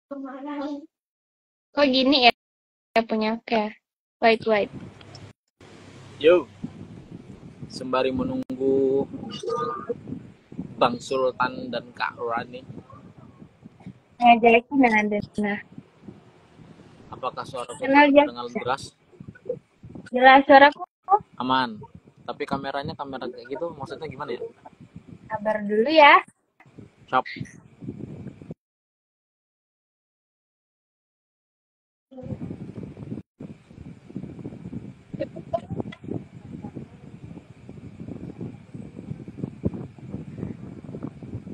Kok gini ya, punya oke. Wait, wait. Yo, sembari menunggu Bang Sultan dan Kak Rani, Nah, jeleknya udah ada. Nah, apakah suaraku kenal terdengar Jaksa. deras? Jelas suaraku. Aman. Tapi kameranya kamera kayak gitu, maksudnya gimana ya? Kabar dulu ya. Shop.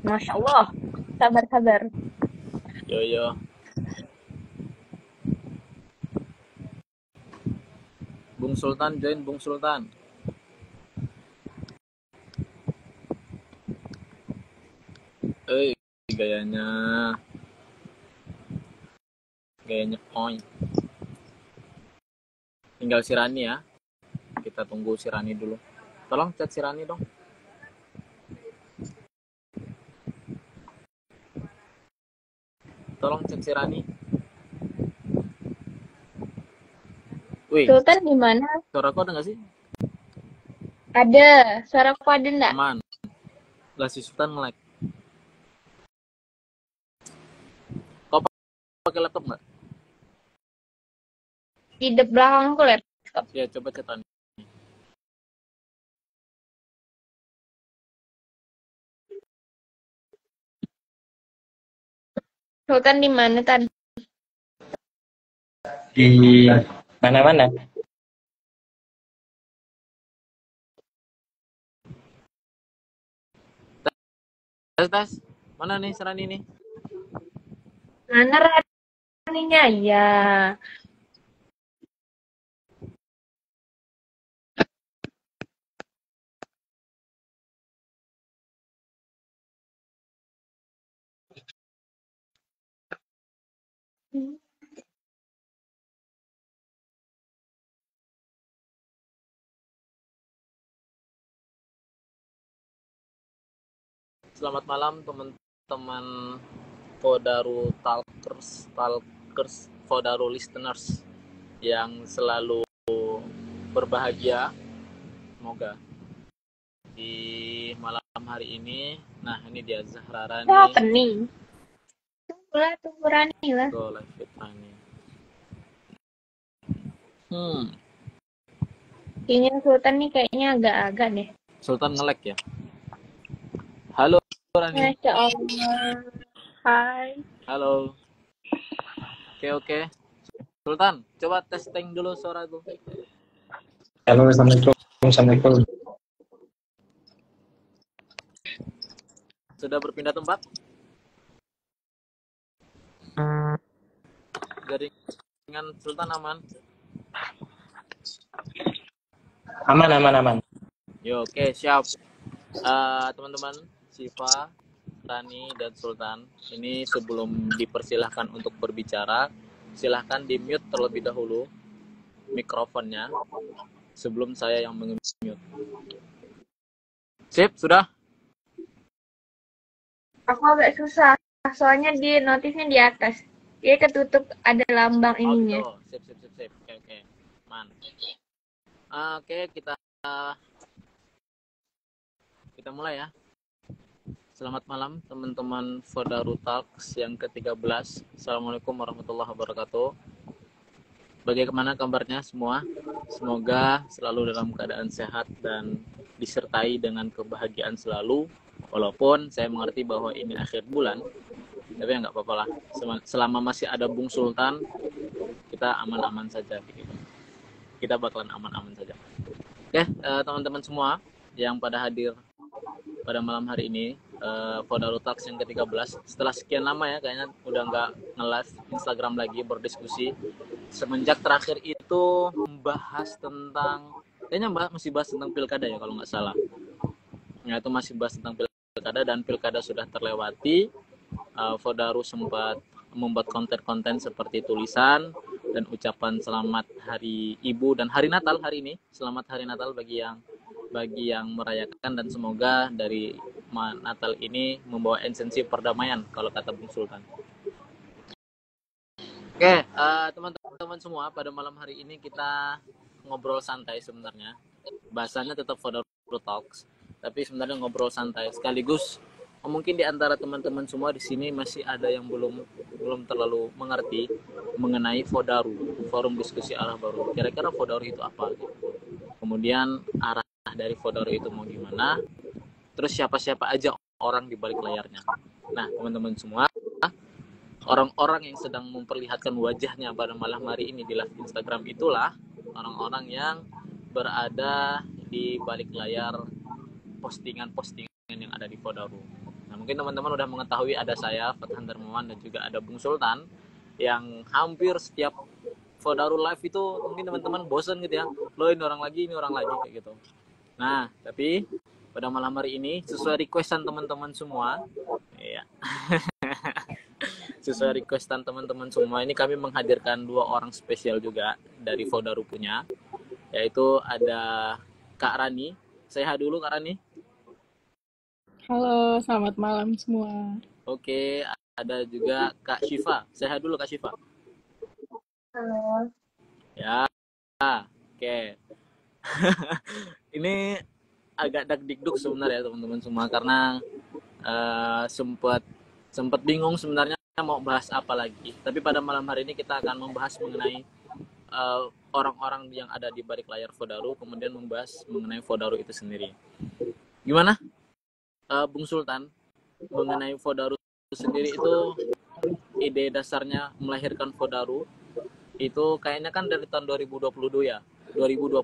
Masya Allah. Sabar-sabar. Yo yo, Bung Sultan join Bung Sultan. Eh, gayanya, gayanya oi. Tinggal si Rani ya. Kita tunggu si Rani dulu. Tolong chat si Rani dong. Tolong chat si Rani. Wih, Sultan di mana? suaraku ada nggak sih? Ada. Suaraku ada enggak? Aman. Lah si Sultan nge-like. Kau pakai laptop nggak? Di belakangku laptop. Ya coba chat Rani. Sultan di mana tadi? Di mana-mana. Tes tes. Mana nih si Rani nih? Mana Raninya ya? Selamat malam teman-teman Fodaru Talkers, Fodaru listeners yang selalu berbahagia. Semoga di malam hari ini. Nah, ini dia Zahra Itu Rani. opening. Tunggu Rani lah. Go live with Rani. Kayaknya Sultan nih kayaknya agak-agak deh. Sultan nge-lag ya. Halo Rani. Masya Allah. Hai. Halo. Oke. Sultan, coba testing dulu suara tuh. Halo, Assalamualaikum. Sudah berpindah tempat? Jaringan Sultan aman? Aman. Yo, oke, siap. Teman-teman, Siva, Rani, dan Sultan, ini sebelum dipersilahkan untuk berbicara, silahkan di-mute terlebih dahulu mikrofonnya sebelum saya yang meng-mute. Sip, sudah? Aku agak susah. Soalnya di notifnya di atas. Dia ketutup ada lambang ininya. Oh, sip. Oke. Man. Oke, kita mulai ya. Selamat malam teman-teman Fodaru Talks yang ke-13. Assalamualaikum warahmatullahi wabarakatuh. Bagaimana kabarnya semua? Semoga selalu dalam keadaan sehat dan disertai dengan kebahagiaan selalu. Walaupun saya mengerti bahwa ini akhir bulan, tapi ya nggak apa-apa lah. Selama masih ada Bung Sultan, kita aman-aman saja. Kita bakalan aman-aman saja. Oke, teman-teman semua yang pada hadir pada malam hari ini, Fodaru Talks yang ke-13. Setelah sekian lama ya, kayaknya udah nggak nge-live Instagram lagi berdiskusi. Semenjak terakhir itu membahas tentang, kayaknya masih bahas tentang pilkada ya kalau nggak salah. Ya, itu masih bahas tentang pilkada dan pilkada sudah terlewati. Fodaru sempat membuat konten-konten seperti tulisan dan ucapan selamat Hari Ibu dan Hari Natal hari ini. Selamat Hari Natal bagi yang merayakan, dan semoga dari Natal ini membawa esensi perdamaian kalau kata Bung Sultan. Oke, teman-teman semua, pada malam hari ini kita ngobrol santai sebenarnya. Bahasanya tetap Fodaru Talks, tapi sebenarnya ngobrol santai. Sekaligus mungkin di antara teman-teman semua di sini masih ada yang belum terlalu mengerti mengenai Fodaru, forum diskusi arah baru. Kira-kira Fodaru itu apa? Gitu. Kemudian arah dari Fodaru itu mau gimana? Terus siapa-siapa aja orang di balik layarnya. Nah, teman-teman semua, orang-orang yang sedang memperlihatkan wajahnya pada malam hari ini di live Instagram itulah orang-orang yang berada di balik layar postingan-postingan yang ada di Fodaru. Nah, mungkin teman-teman udah mengetahui ada saya, Fathan Darmawan, dan juga ada Bung Sultan, yang hampir setiap Fodaru live itu mungkin teman-teman bosen gitu ya. Loh, ini orang lagi, kayak gitu. Nah, tapi pada malam hari ini, sesuai requestan teman-teman semua, ya, sesuai requestan teman-teman semua, ini kami menghadirkan 2 orang spesial juga dari Fodaru punya, yaitu ada Kak Rani. Saya dulu Kak Rani. Halo, selamat malam semua. Oke, ada juga Kak Syifa. Saya dulu Kak Syifa. Halo. Ya, oke. Ini agak dagdikduk sebenarnya teman-teman semua, karena sempat bingung sebenarnya mau bahas apa lagi. Tapi pada malam hari ini kita akan membahas mengenai orang-orang yang ada di balik layar Fodaru, kemudian membahas mengenai Fodaru itu sendiri. Gimana, Bung Sultan, mengenai Fodaru itu sendiri? Itu ide dasarnya melahirkan Fodaru itu kayaknya kan dari tahun 2022 ya, 2022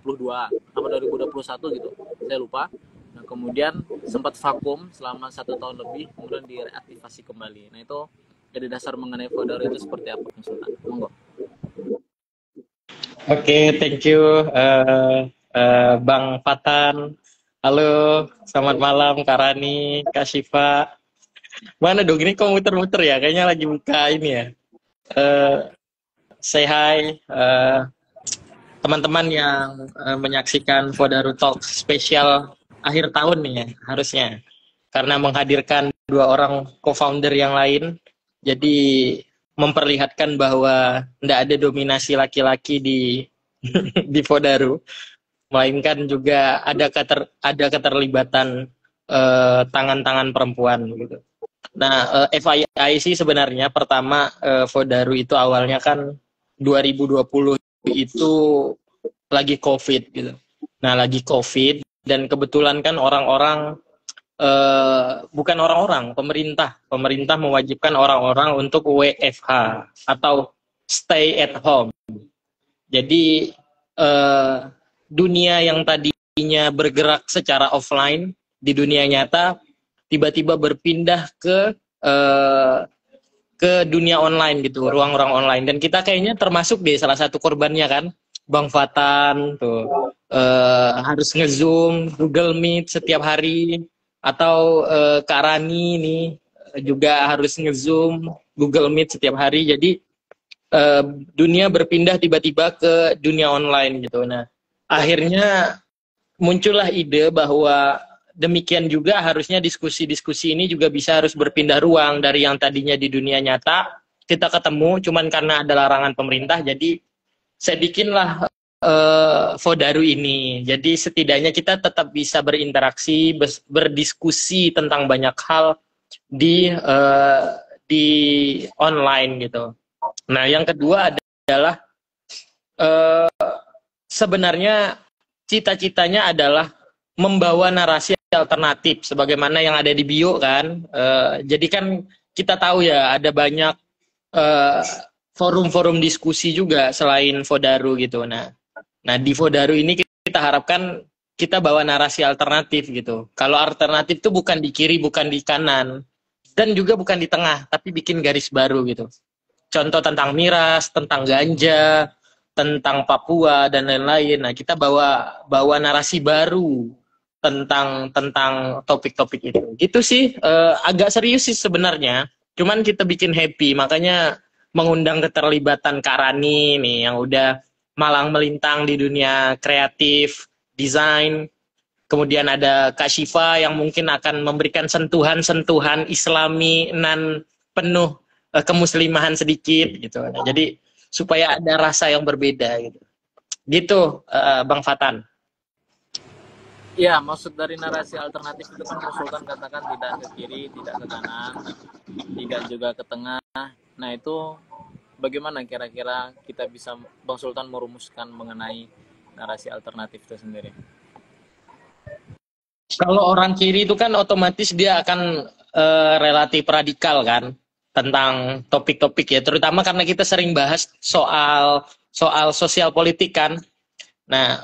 apa 2021 gitu, saya lupa. Nah, kemudian sempat vakum selama 1 tahun lebih, kemudian direaktivasi kembali. Nah, itu ide dasar mengenai Fodaru itu seperti apa, Bung Sultan? Monggo. Oke, thank you Bang Fatan. Halo, selamat malam Kak Rani, Kak Syifa. Mana dong, ini kok muter-muter ya? Kayaknya lagi buka ini ya. Say hi teman-teman yang menyaksikan Fodaru Talk spesial akhir tahun nih ya, harusnya. Karena menghadirkan 2 orang co-founder yang lain, jadi memperlihatkan bahwa tidak ada dominasi laki-laki di di Fodaru, melainkan juga ada keterlibatan tangan-tangan perempuan gitu. Nah, FYI sih sebenarnya pertama Fodaru itu awalnya kan 2020 itu lagi COVID gitu. Nah, lagi COVID dan kebetulan kan orang-orang bukan orang-orang, pemerintah mewajibkan orang-orang untuk WFH atau stay at home. Jadi dunia yang tadinya bergerak secara offline di dunia nyata tiba-tiba berpindah ke dunia online gitu, ruang-ruang online. Dan kita kayaknya termasuk deh salah satu korbannya kan, Bang Fatan tuh harus nge-zoom, Google Meet setiap hari, atau Kak Rani nih juga harus nge-zoom, Google Meet setiap hari. Jadi dunia berpindah tiba-tiba ke dunia online gitu. Nah, akhirnya muncullah ide bahwa demikian juga harusnya diskusi-diskusi ini juga bisa harus berpindah ruang dari yang tadinya di dunia nyata kita ketemu, cuman karena ada larangan pemerintah, jadi saya bikinlah Fodaru ini. Jadi setidaknya kita tetap bisa berinteraksi, berdiskusi tentang banyak hal di online gitu. Nah, yang kedua adalah sebenarnya cita-citanya adalah membawa narasi alternatif sebagaimana yang ada di bio kan. Jadi kan kita tahu ya ada banyak forum-forum diskusi juga selain Fodaru gitu. Nah di Fodaru ini kita harapkan kita bawa narasi alternatif gitu. Kalau alternatif itu bukan di kiri, bukan di kanan, dan juga bukan di tengah, tapi bikin garis baru gitu. Contoh tentang miras, tentang ganja, tentang Papua dan lain-lain. Nah, kita bawa narasi baru tentang topik-topik itu. Gitu sih, agak serius sih sebenarnya. Cuman kita bikin happy, makanya mengundang keterlibatan Kak Rani nih yang udah malang melintang di dunia kreatif, desain. Kemudian ada Kak Syifa yang mungkin akan memberikan sentuhan-sentuhan Islami nan penuh kemuslimahan sedikit gitu. Nah, jadi supaya ada rasa yang berbeda gitu. Gitu, Bang Fatan. Ya, maksud dari narasi alternatif itu kan Bung Sultan katakan tidak ke kiri, tidak ke kanan, tidak juga ke tengah. Nah, itu bagaimana kira-kira kita bisa Bang Sultan merumuskan mengenai narasi alternatif itu sendiri? Kalau orang kiri itu kan otomatis dia akan relatif radikal kan tentang topik-topik ya, terutama karena kita sering bahas soal sosial politik kan. Nah,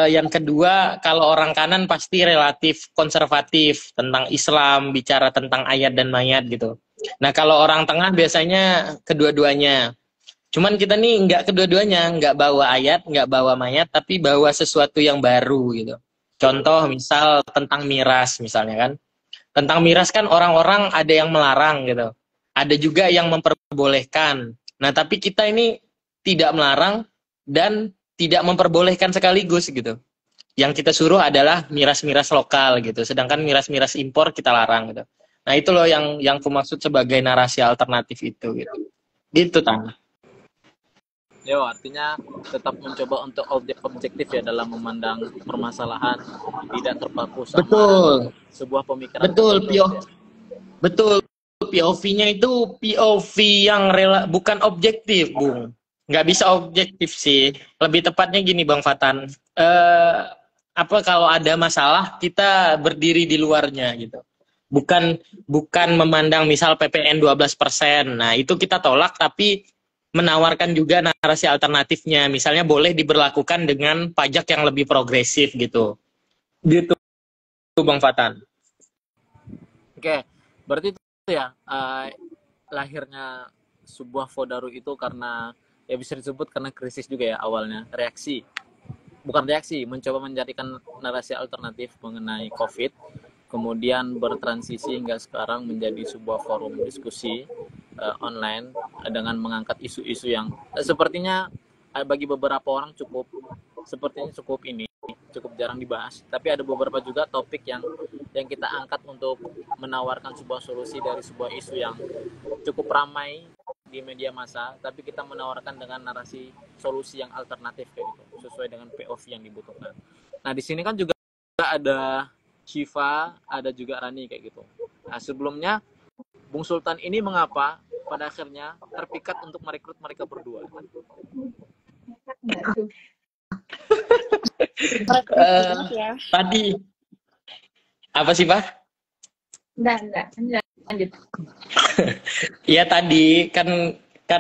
yang kedua, kalau orang kanan pasti relatif konservatif tentang Islam, bicara tentang ayat dan mayat gitu. Nah, kalau orang tengah biasanya kedua-duanya. Cuman kita nih nggak kedua-duanya, nggak bawa ayat, nggak bawa mayat, tapi bawa sesuatu yang baru gitu. Contoh misal tentang miras misalnya kan. Tentang miras kan orang-orang ada yang melarang gitu. Ada juga yang memperbolehkan. Nah, tapi kita ini tidak melarang dan tidak memperbolehkan sekaligus gitu. Yang kita suruh adalah miras-miras lokal gitu. Sedangkan miras-miras impor kita larang gitu. Nah, itu loh yang aku maksud sebagai narasi alternatif itu gitu. Gitu, Tan. Ya, artinya tetap mencoba untuk objektif ya dalam memandang permasalahan, tidak terpaku sama Betul. sebuah pemikiran. Betul, tertentu, ya. Betul. POV-nya itu POV yang bukan objektif, Bung. Nggak bisa objektif sih. Lebih tepatnya gini, Bang Fatan. Apa kalau ada masalah kita berdiri di luarnya gitu. Bukan memandang misal PPN 12%. Nah, itu kita tolak tapi menawarkan juga narasi alternatifnya. Misalnya boleh diberlakukan dengan pajak yang lebih progresif gitu. Gitu, Bang Fatan. Oke, berarti itu ya lahirnya sebuah Fodaru itu karena ya bisa disebut karena krisis juga ya awalnya, mencoba menjadikan narasi alternatif mengenai COVID, kemudian bertransisi hingga sekarang menjadi sebuah forum diskusi online dengan mengangkat isu-isu yang sepertinya bagi beberapa orang cukup jarang dibahas, tapi ada beberapa juga topik yang kita angkat untuk menawarkan sebuah solusi dari sebuah isu yang cukup ramai di media massa, tapi kita menawarkan dengan narasi solusi yang alternatif kayak gitu, sesuai dengan POV yang dibutuhkan. Nah, di sini kan juga ada Syifa, ada juga Rani kayak gitu. Nah, sebelumnya Bung Sultan ini mengapa pada akhirnya terpikat untuk merekrut mereka berdua? Ya. Tadi apa sih, Pak? Enggak, lanjut. Ya tadi kan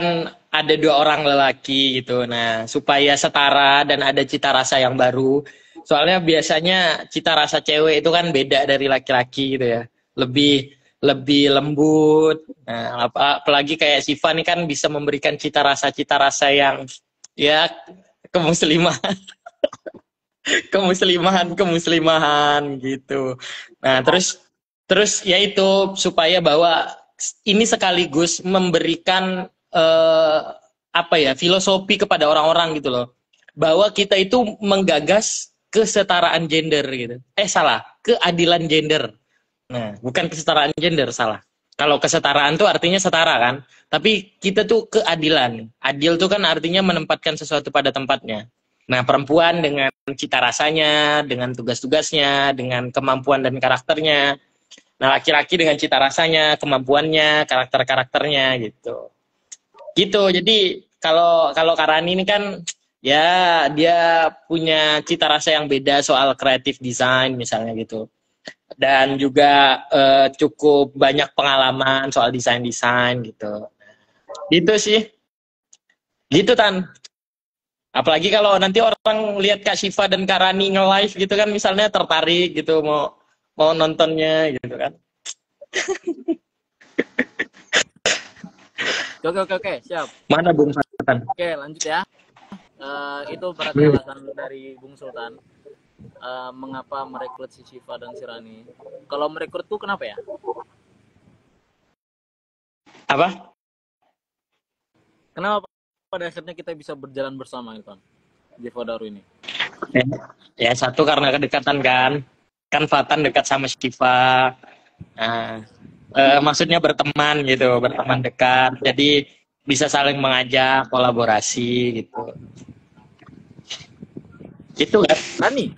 ada 2 orang lelaki gitu. Nah, supaya setara dan ada cita rasa yang baru. Soalnya biasanya cita rasa cewek itu kan beda dari laki-laki gitu ya. Lebih lembut. Nah, apalagi kayak Syifa nih kan bisa memberikan cita rasa yang ya kemuslimahan. kemuslimahan gitu. Nah, terus ya itu supaya bahwa ini sekaligus memberikan filosofi kepada orang-orang gitu loh. Bahwa kita itu menggagas kesetaraan gender gitu. Keadilan gender. Nah, bukan kesetaraan gender, salah. Kalau kesetaraan tuh artinya setara kan. Tapi kita tuh keadilan. Adil tuh kan artinya menempatkan sesuatu pada tempatnya. Nah, perempuan dengan cita rasanya, dengan tugas-tugasnya, dengan kemampuan dan karakternya. Nah, laki-laki dengan cita rasanya, kemampuannya, karakternya gitu. Gitu. Jadi kalau Karani ini kan ya dia punya cita rasa yang beda soal creative design misalnya gitu. Dan juga cukup banyak pengalaman soal desain gitu. Gitu sih. Gitu, Tan. Apalagi kalau nanti orang lihat Kak Syifa dan Kak Rani nge-live gitu kan, misalnya tertarik gitu mau nontonnya gitu kan. Oke, siap. Mana Bung Sultan? Oke, lanjut ya. Itu berarti alasan dari Bung Sultan mengapa merekrut si Syifa dan si Rani. Kalau merekrut tuh kenapa ya? Apa? Kenapa pada akhirnya kita bisa berjalan bersama itu di Fodaru ini? Ya satu karena kedekatan kan Fatan dekat sama Syifa. Nah, maksudnya berteman gitu, berteman dekat. Jadi bisa saling mengajak kolaborasi gitu. Itu kan. Rani,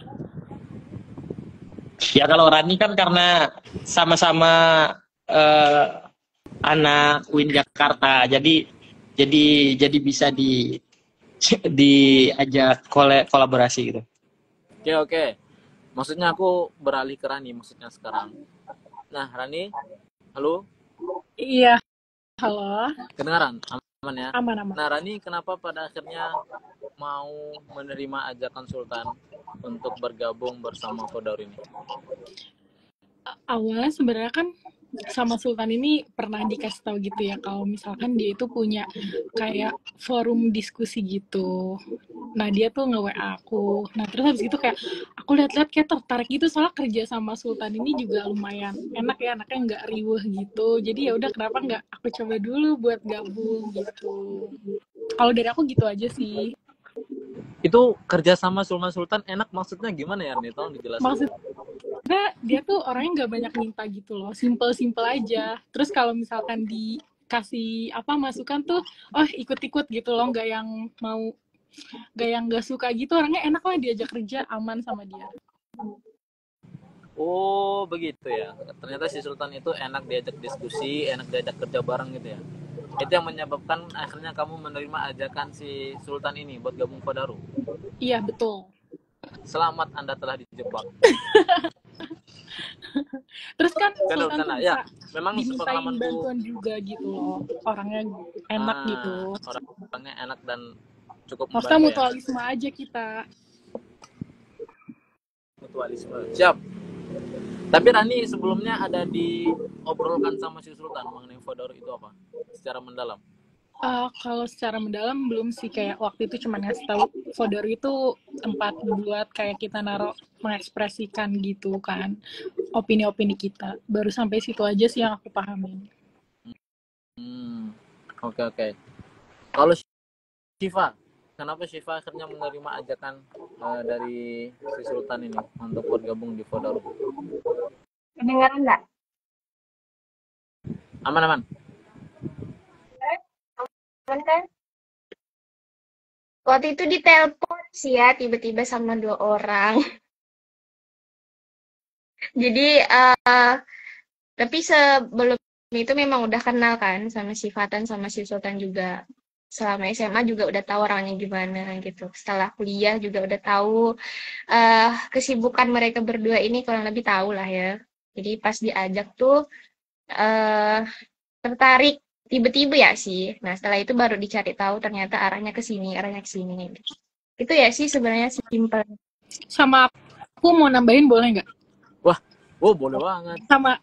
Ya kalau Rani kan karena sama-sama eh, anak UIN Jakarta, jadi bisa diajak kolaborasi gitu. oke. Maksudnya aku beralih ke Rani maksudnya sekarang. Nah, Rani, halo, Iya, halo. kedengaran? Aman ya? Aman-aman. Nah, Rani kenapa pada akhirnya mau menerima ajakan Sultan untuk bergabung bersama Fodaru ini? Awalnya sebenarnya kan sama Sultan ini pernah dikasih tahu gitu ya, kalau misalkan dia itu punya kayak forum diskusi gitu. Nah, dia tuh nge-WA aku. Nah, terus habis itu kayak aku lihat-lihat kayak tertarik gitu, soalnya kerja sama Sultan ini juga lumayan enak ya, anaknya nggak riweh gitu. Jadi ya udah, kenapa nggak aku coba dulu buat gabung gitu. Kalau dari aku gitu aja sih. Itu kerja sama Sultan enak maksudnya gimana ya, Rani? Tolong dijelasin. Maksudnya dia tuh orangnya nggak banyak minta gitu loh, simple aja. Terus kalau misalkan dikasih apa masukan tuh, oh ikut-ikut gitu loh, nggak yang nggak suka gitu. Orangnya enak lah, diajak kerja aman sama dia. Oh, begitu ya. Ternyata si Sultan itu enak diajak diskusi, enak diajak kerja bareng gitu ya. Itu yang menyebabkan akhirnya kamu menerima ajakan si Sultan ini buat gabung Fodaru. Iya betul. Selamat, Anda telah dijebak. Terus kan Kan Sultan tuh ya, bisa memang dimintain sepengalamanku bantuan juga gitu loh. Orangnya enak gitu. orangnya enak dan cukup Maksudnya membantu ya. mutualisme aja kita. Mutualisme. Siap. Tapi Rani sebelumnya ada diobrolkan sama si Sultan mengenai Fodaru itu apa? Secara mendalam. Kalau secara mendalam belum sih, kayak waktu itu cuma ngasih tahu Fodaru itu tempat buat kayak kita mengekspresikan gitu kan opini-opini kita. Baru sampai situ aja sih yang aku pahamin. Oke. Kalau Syifa, kenapa Syifa akhirnya menerima ajakan dari si Sultan ini untuk bergabung di Fodaru? Kedengaran nggak? Aman. Kan? Waktu itu ditelepon sih ya, tiba-tiba sama 2 orang. Jadi, tapi sebelum itu memang udah kenal kan sama si Fatan sama si Sultan juga. Selama SMA juga udah tahu orangnya gimana gitu. Setelah kuliah juga udah tahu kesibukan mereka berdua ini, kurang lebih tahu lah ya. Jadi pas diajak tuh tertarik tiba-tiba ya sih. Nah, setelah itu baru dicari tahu ternyata arahnya ke sini. Itu ya sih sebenarnya simpel. Sama aku mau nambahin, boleh nggak? Wah, boleh banget. Sama,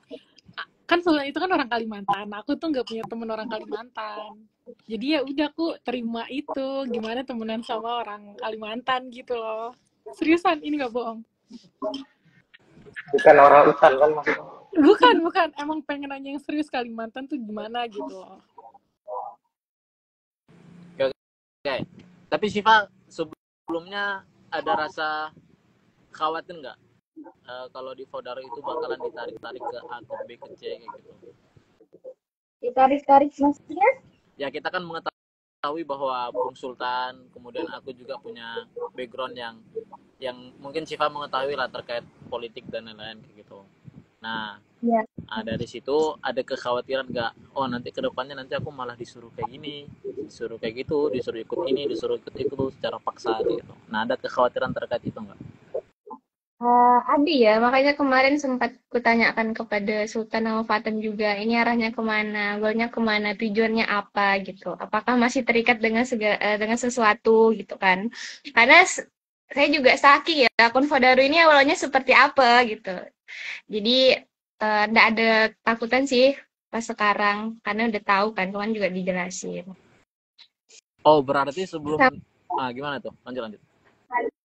kan Sultan itu kan orang Kalimantan. Aku tuh nggak punya temen orang Kalimantan. Jadi ya udah, aku terima itu. Gimana temenan sama orang Kalimantan gitu loh. Seriusan, ini nggak bohong. Bukan orang hutan kan maksudnya. Bukan. Emang pengen nanya yang serius, Kalimantan tuh gimana gitu loh. Oke. Tapi Syifa sebelumnya ada rasa khawatir nggak kalau di Fodaru itu bakalan ditarik-tarik ke A ke B ke C kayak gitu? Ditarik-tarik maksudnya? Ya kita kan mengetahui bahwa Bung Sultan, kemudian aku juga punya background yang mungkin Syifa mengetahui lah terkait politik dan lain-lain kayak gitu. Nah, ya. Dari situ ada kekhawatiran nggak? Oh nanti kedepannya nanti aku malah disuruh kayak gini, disuruh kayak gitu, disuruh ikut ini, disuruh ikut itu secara paksa gitu. Nah ada kekhawatiran terkait itu nggak? Ada ya, makanya kemarin sempat kutanyakan kepada Sultan sama Fatem juga, ini arahnya kemana, goalnya kemana, tujuannya apa gitu. Apakah masih terikat dengan dengan sesuatu gitu kan? Karena saya juga saki ya, akun Fodaru ini awalnya seperti apa gitu. Jadi nggak ada takutan sih pas sekarang, karena udah tahu kan, kemarin juga dijelasin. Oh berarti sebelum, gimana tuh? Lanjut.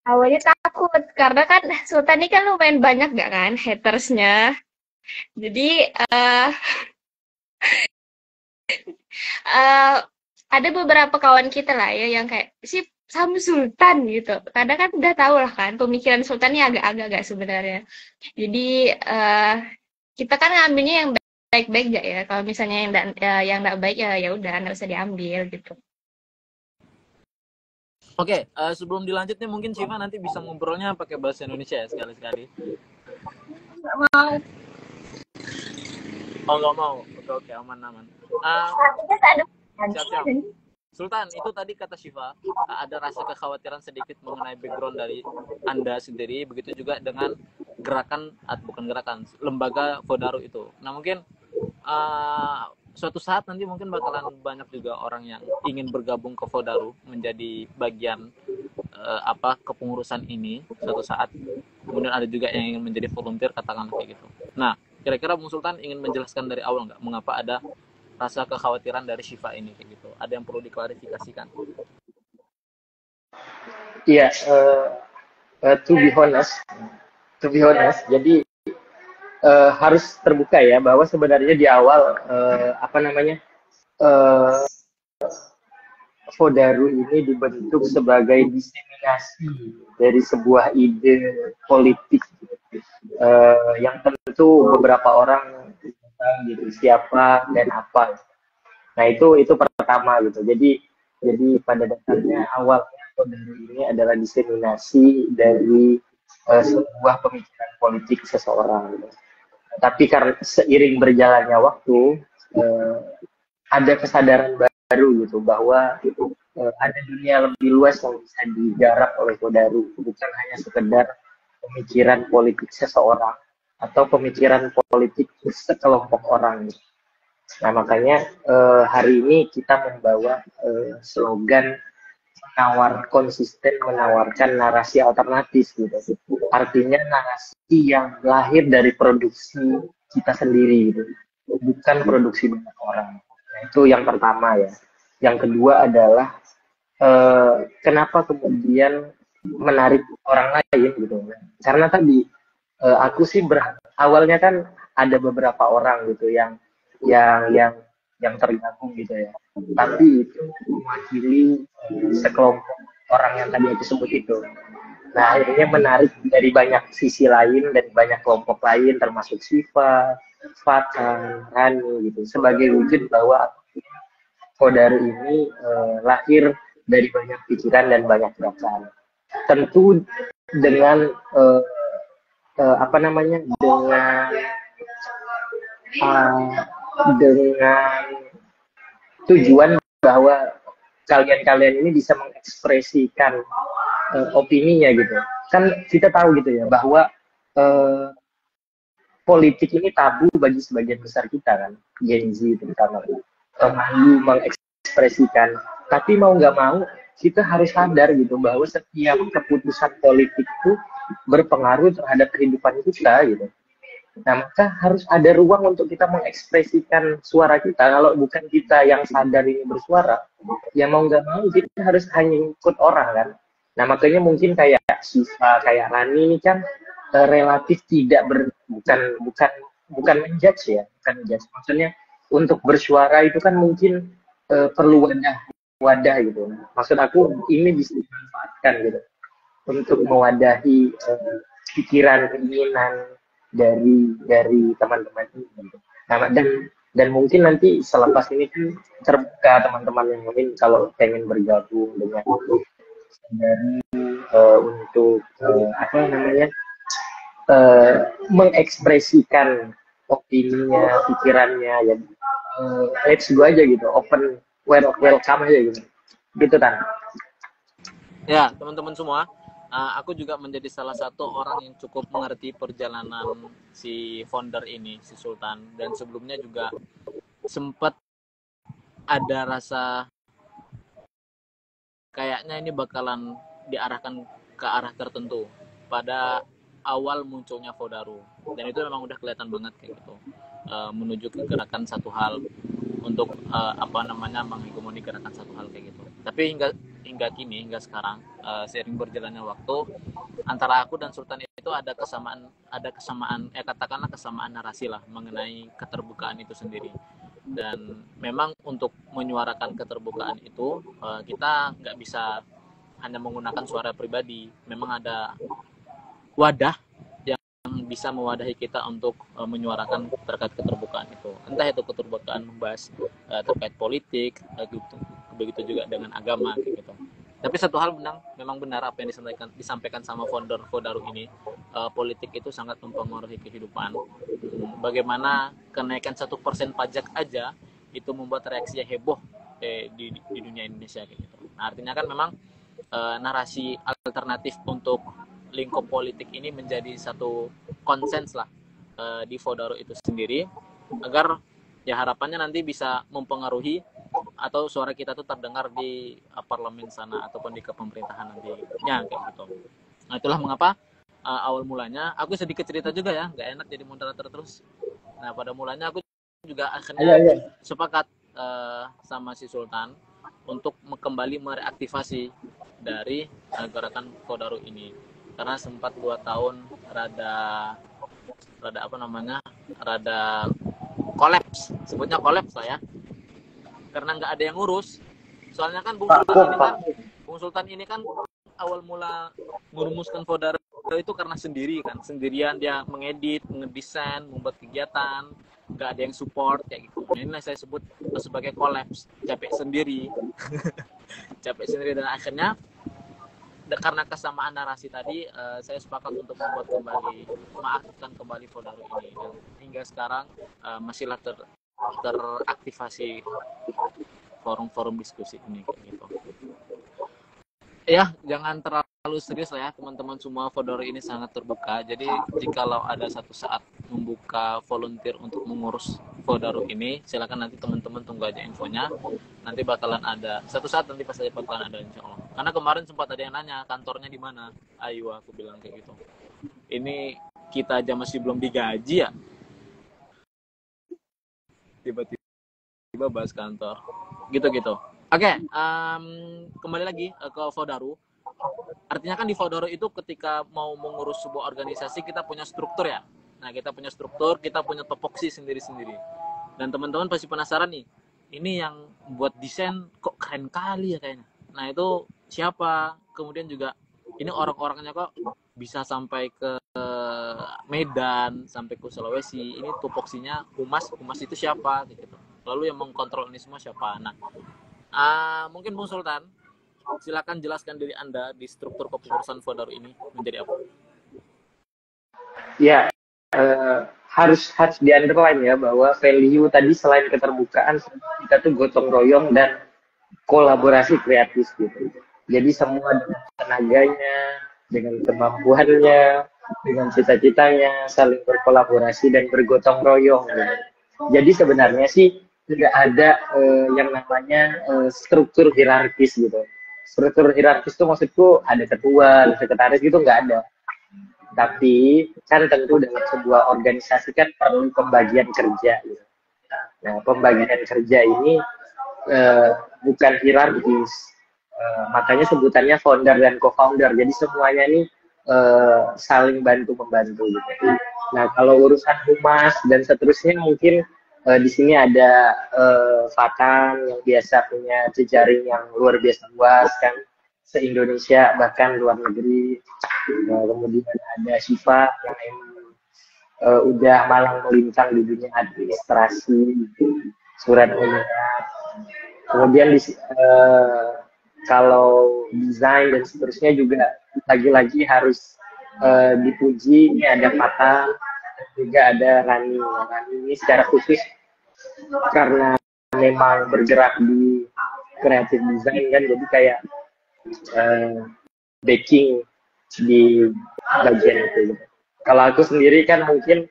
Awalnya takut, karena kan Sultan ini kan lumayan banyak gak kan hatersnya. Jadi ada beberapa kawan kita lah ya yang kayak si sama Sultan gitu. Kadang kan udah tahu lah kan pemikiran Sultan ini agak-agak sebenarnya. Jadi kita kan ngambilnya yang baik-baik aja ya. Kalau misalnya yang enggak baik ya ya udah nggak usah diambil gitu. Oke, sebelum dilanjut nih mungkin Syifa nanti bisa ngobrolnya pakai bahasa Indonesia ya sekali-sekali. Nggak mau. Oh nggak mau, oke aman. Kita tak ada. Siap. Sultan, itu tadi kata Syifa, ada rasa kekhawatiran sedikit mengenai background dari Anda sendiri, begitu juga dengan bukan gerakan, lembaga Fodaru itu. Nah mungkin suatu saat nanti mungkin bakalan banyak juga orang yang ingin bergabung ke Fodaru, menjadi bagian kepengurusan ini suatu saat. Kemudian ada juga yang ingin menjadi volunteer, katakanlah kayak gitu. Nah, kira-kira Bung Sultan ingin menjelaskan dari awal nggak mengapa ada rasa kekhawatiran dari Syifa ini kayak gitu? Ada yang perlu diklarifikasikan? Iya, to be honest, jadi harus terbuka ya bahwa sebenarnya di awal Fodaru ini dibentuk sebagai diseminasi dari sebuah ide politik yang tentu beberapa orang gitu siapa dan apa. Nah itu pertama gitu. Jadi pada dasarnya awalnya Fodaru ini adalah diseminasi dari sebuah pemikiran politik seseorang. Gitu. Tapi karena seiring berjalannya waktu ada kesadaran baru gitu bahwa ada dunia lebih luas yang bisa digarap oleh Fodaru, bukan hanya sekedar pemikiran politik seseorang atau pemikiran politik sekelompok orang. Nah makanya hari ini kita membawa slogan konsisten menawarkan narasi alternatif gitu. Artinya narasi yang lahir dari produksi kita sendiri gitu, bukan produksi banyak orang. Nah, itu yang pertama ya. Yang kedua adalah kenapa kemudian menarik orang lain gitu. Karena tadi aku sih awalnya kan ada beberapa orang gitu yang tergabung gitu ya. Tapi itu mewakili sekelompok orang yang tadi aku sebut itu. Nah, akhirnya menarik dari banyak sisi lain dan banyak kelompok lain termasuk Syifa, Fatan, Rani gitu. Sebagai wujud bahwa Fodaru ini lahir dari banyak pikiran dan banyak gerakan. Tentu dengan dengan tujuan bahwa kalian ini bisa mengekspresikan opininya gitu. Kan kita tahu gitu ya bahwa politik ini tabu bagi sebagian besar kita kan, Gen Z terutama. Malu mengekspresikan. Tapi mau nggak mau kita harus sadar gitu bahwa setiap keputusan politik itu berpengaruh terhadap kehidupan kita gitu. Nah, maka harus ada ruang untuk kita mengekspresikan suara kita. Kalau bukan kita yang sadar ini bersuara, ya mau nggak mau kita harus hanya ikut orang kan. Nah, makanya mungkin kayak Syifa, kayak Rani ini kan relatif bukan menjudge ya, bukan menjudge. Maksudnya untuk bersuara itu kan mungkin perlu wadah gitu. Maksud aku ini bisa dimanfaatkan gitu untuk mewadahi pikiran, keinginan dari teman-teman ini. Nah, dan mungkin nanti selepas ini kan terbuka teman-teman yang lain kalau pengen bergabung dengan dari untuk mengekspresikan opininya, pikirannya ya let's go aja gitu, welcome aja gitu Tan. Ya teman-teman semua, aku juga menjadi salah satu orang yang cukup mengerti perjalanan si founder ini, si Sultan. Dan sebelumnya juga sempat ada rasa kayaknya ini bakalan diarahkan ke arah tertentu pada awal munculnya Fodaru. Dan itu memang udah kelihatan banget kayak gitu, menuju ke gerakan satu hal untuk menghegemoni gerakan satu hal kayak gitu. Tapi hingga sekarang, seiring berjalannya waktu, antara aku dan Sultan itu ada kesamaan katakanlah kesamaan narasi lah mengenai keterbukaan itu sendiri. Dan memang untuk menyuarakan keterbukaan itu kita nggak bisa hanya menggunakan suara pribadi. Memang ada wadah yang yang bisa mewadahi kita untuk menyuarakan terkait keterbukaan itu. Entah itu keterbukaan membahas terkait politik, begitu juga dengan agama gitu. Tapi satu hal memang benar apa yang disampaikan sama founder Fodaru ini, politik itu sangat mempengaruhi kehidupan. Bagaimana kenaikan 1% pajak aja itu membuat reaksi yang heboh di dunia Indonesia kayak gitu. Nah, artinya kan memang narasi alternatif untuk lingkup politik ini menjadi satu konsens lah di Fodaru itu sendiri, agar ya harapannya nanti bisa mempengaruhi atau suara kita tuh terdengar di parlemen sana ataupun di kepemerintahan nantinya kayak gitu. Nah, itulah mengapa awal mulanya aku sedikit cerita juga ya, nggak enak jadi moderator terus. Nah, pada mulanya aku juga akhirnya sepakat sama si Sultan untuk kembali mereaktivasi dari gerakan Fodaru ini, karena sempat 2 tahun rada kolaps, sebutnya kolaps lah ya, karena nggak ada yang ngurus. Soalnya kan Bung Sultan ini kan awal mula merumuskan Fodaru itu karena sendirian dia mengedit, ngedesain, membuat kegiatan, nggak ada yang support kayak gitu. Nah, inilah saya sebut sebagai kolaps, capek sendiri. Dan akhirnya karena kesamaan narasi tadi, saya sepakat untuk mengaktifkan kembali Fodaru ini, dan hingga sekarang masihlah teraktivasi forum-forum diskusi ini kayak gitu. Ya, jangan terlalu serius lah ya teman-teman semua. Fodaru ini sangat terbuka. Jadi jikalau ada satu saat membuka volunteer untuk mengurus Fodaru ini, silakan nanti teman-teman tunggu aja infonya. Nanti bakalan ada satu saat, nanti pas aja bakalan ada, insya Allah. Karena kemarin sempat ada yang nanya kantornya di mana. Ayo, aku bilang kayak gitu. Ini kita aja masih belum digaji ya. Tiba-tiba bahas kantor. Gitu-gitu. Oke, kembali lagi ke Fodaru. Artinya kan di Fodaru itu ketika mau mengurus sebuah organisasi, kita punya struktur ya. Nah, kita punya struktur, kita punya topoksi sendiri-sendiri. Dan teman-teman pasti penasaran nih, ini yang buat desain kok keren kali ya kayaknya. Nah, itu siapa? Kemudian juga ini orang-orangnya kok bisa sampai ke Medan, sampai ke Sulawesi. Ini topoksinya humas itu siapa gitu. Lalu yang mengkontrol ini semua siapa? Nah, mungkin Bung Sultan, silakan jelaskan diri Anda di struktur kepengurusan Fodaru ini menjadi apa? Ya, harus di underline ya bahwa value tadi selain keterbukaan, kita tuh gotong royong dan kolaborasi kreatif gitu. Jadi semua dengan tenaganya, dengan kemampuannya, dengan cita-citanya saling berkolaborasi dan bergotong royong. Gitu. Jadi sebenarnya sih tidak ada yang namanya struktur hierarkis gitu. Struktur hierarkis itu maksudku ada ketua, ada sekretaris gitu, nggak ada. Tapi kan tentu dalam sebuah organisasi kan perlu pembagian kerja gitu. Nah, pembagian kerja ini bukan hierarkis, makanya sebutannya founder dan co-founder. Jadi semuanya ini saling bantu-membantu gitu. Nah, kalau urusan humas dan seterusnya mungkin di sini ada Fatan yang biasa punya jejaring yang luar biasa luas kan, se-Indonesia bahkan luar negeri. Kemudian ada Syifa yang udah malang melintang di dunia administrasi, surat menyurat. Kemudian kalau desain dan seterusnya juga lagi-lagi harus dipuji. Ini ada Fatan, juga ada Rani. Rani ini secara khusus karena memang bergerak di kreatif design kan, jadi kayak backing di bagian itu. Kalau aku sendiri kan mungkin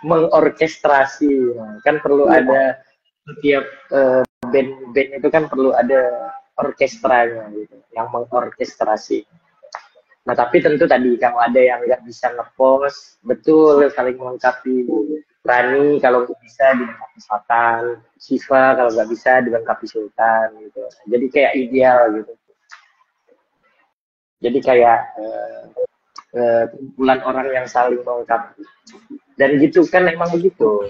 mengorkestrasi, kan perlu ada setiap band itu kan perlu ada orkestranya gitu, yang mengorkestrasi. Nah, tapi tentu tadi kalau ada yang nggak bisa ngepost, betul saling melengkapi. Rani kalau nggak bisa dilengkapi Sultan, Syifa kalau nggak bisa dilengkapi Sultan gitu. Jadi kayak ideal gitu. Jadi kayak kumpulan orang yang saling melengkapi. Dan gitu kan emang begitu.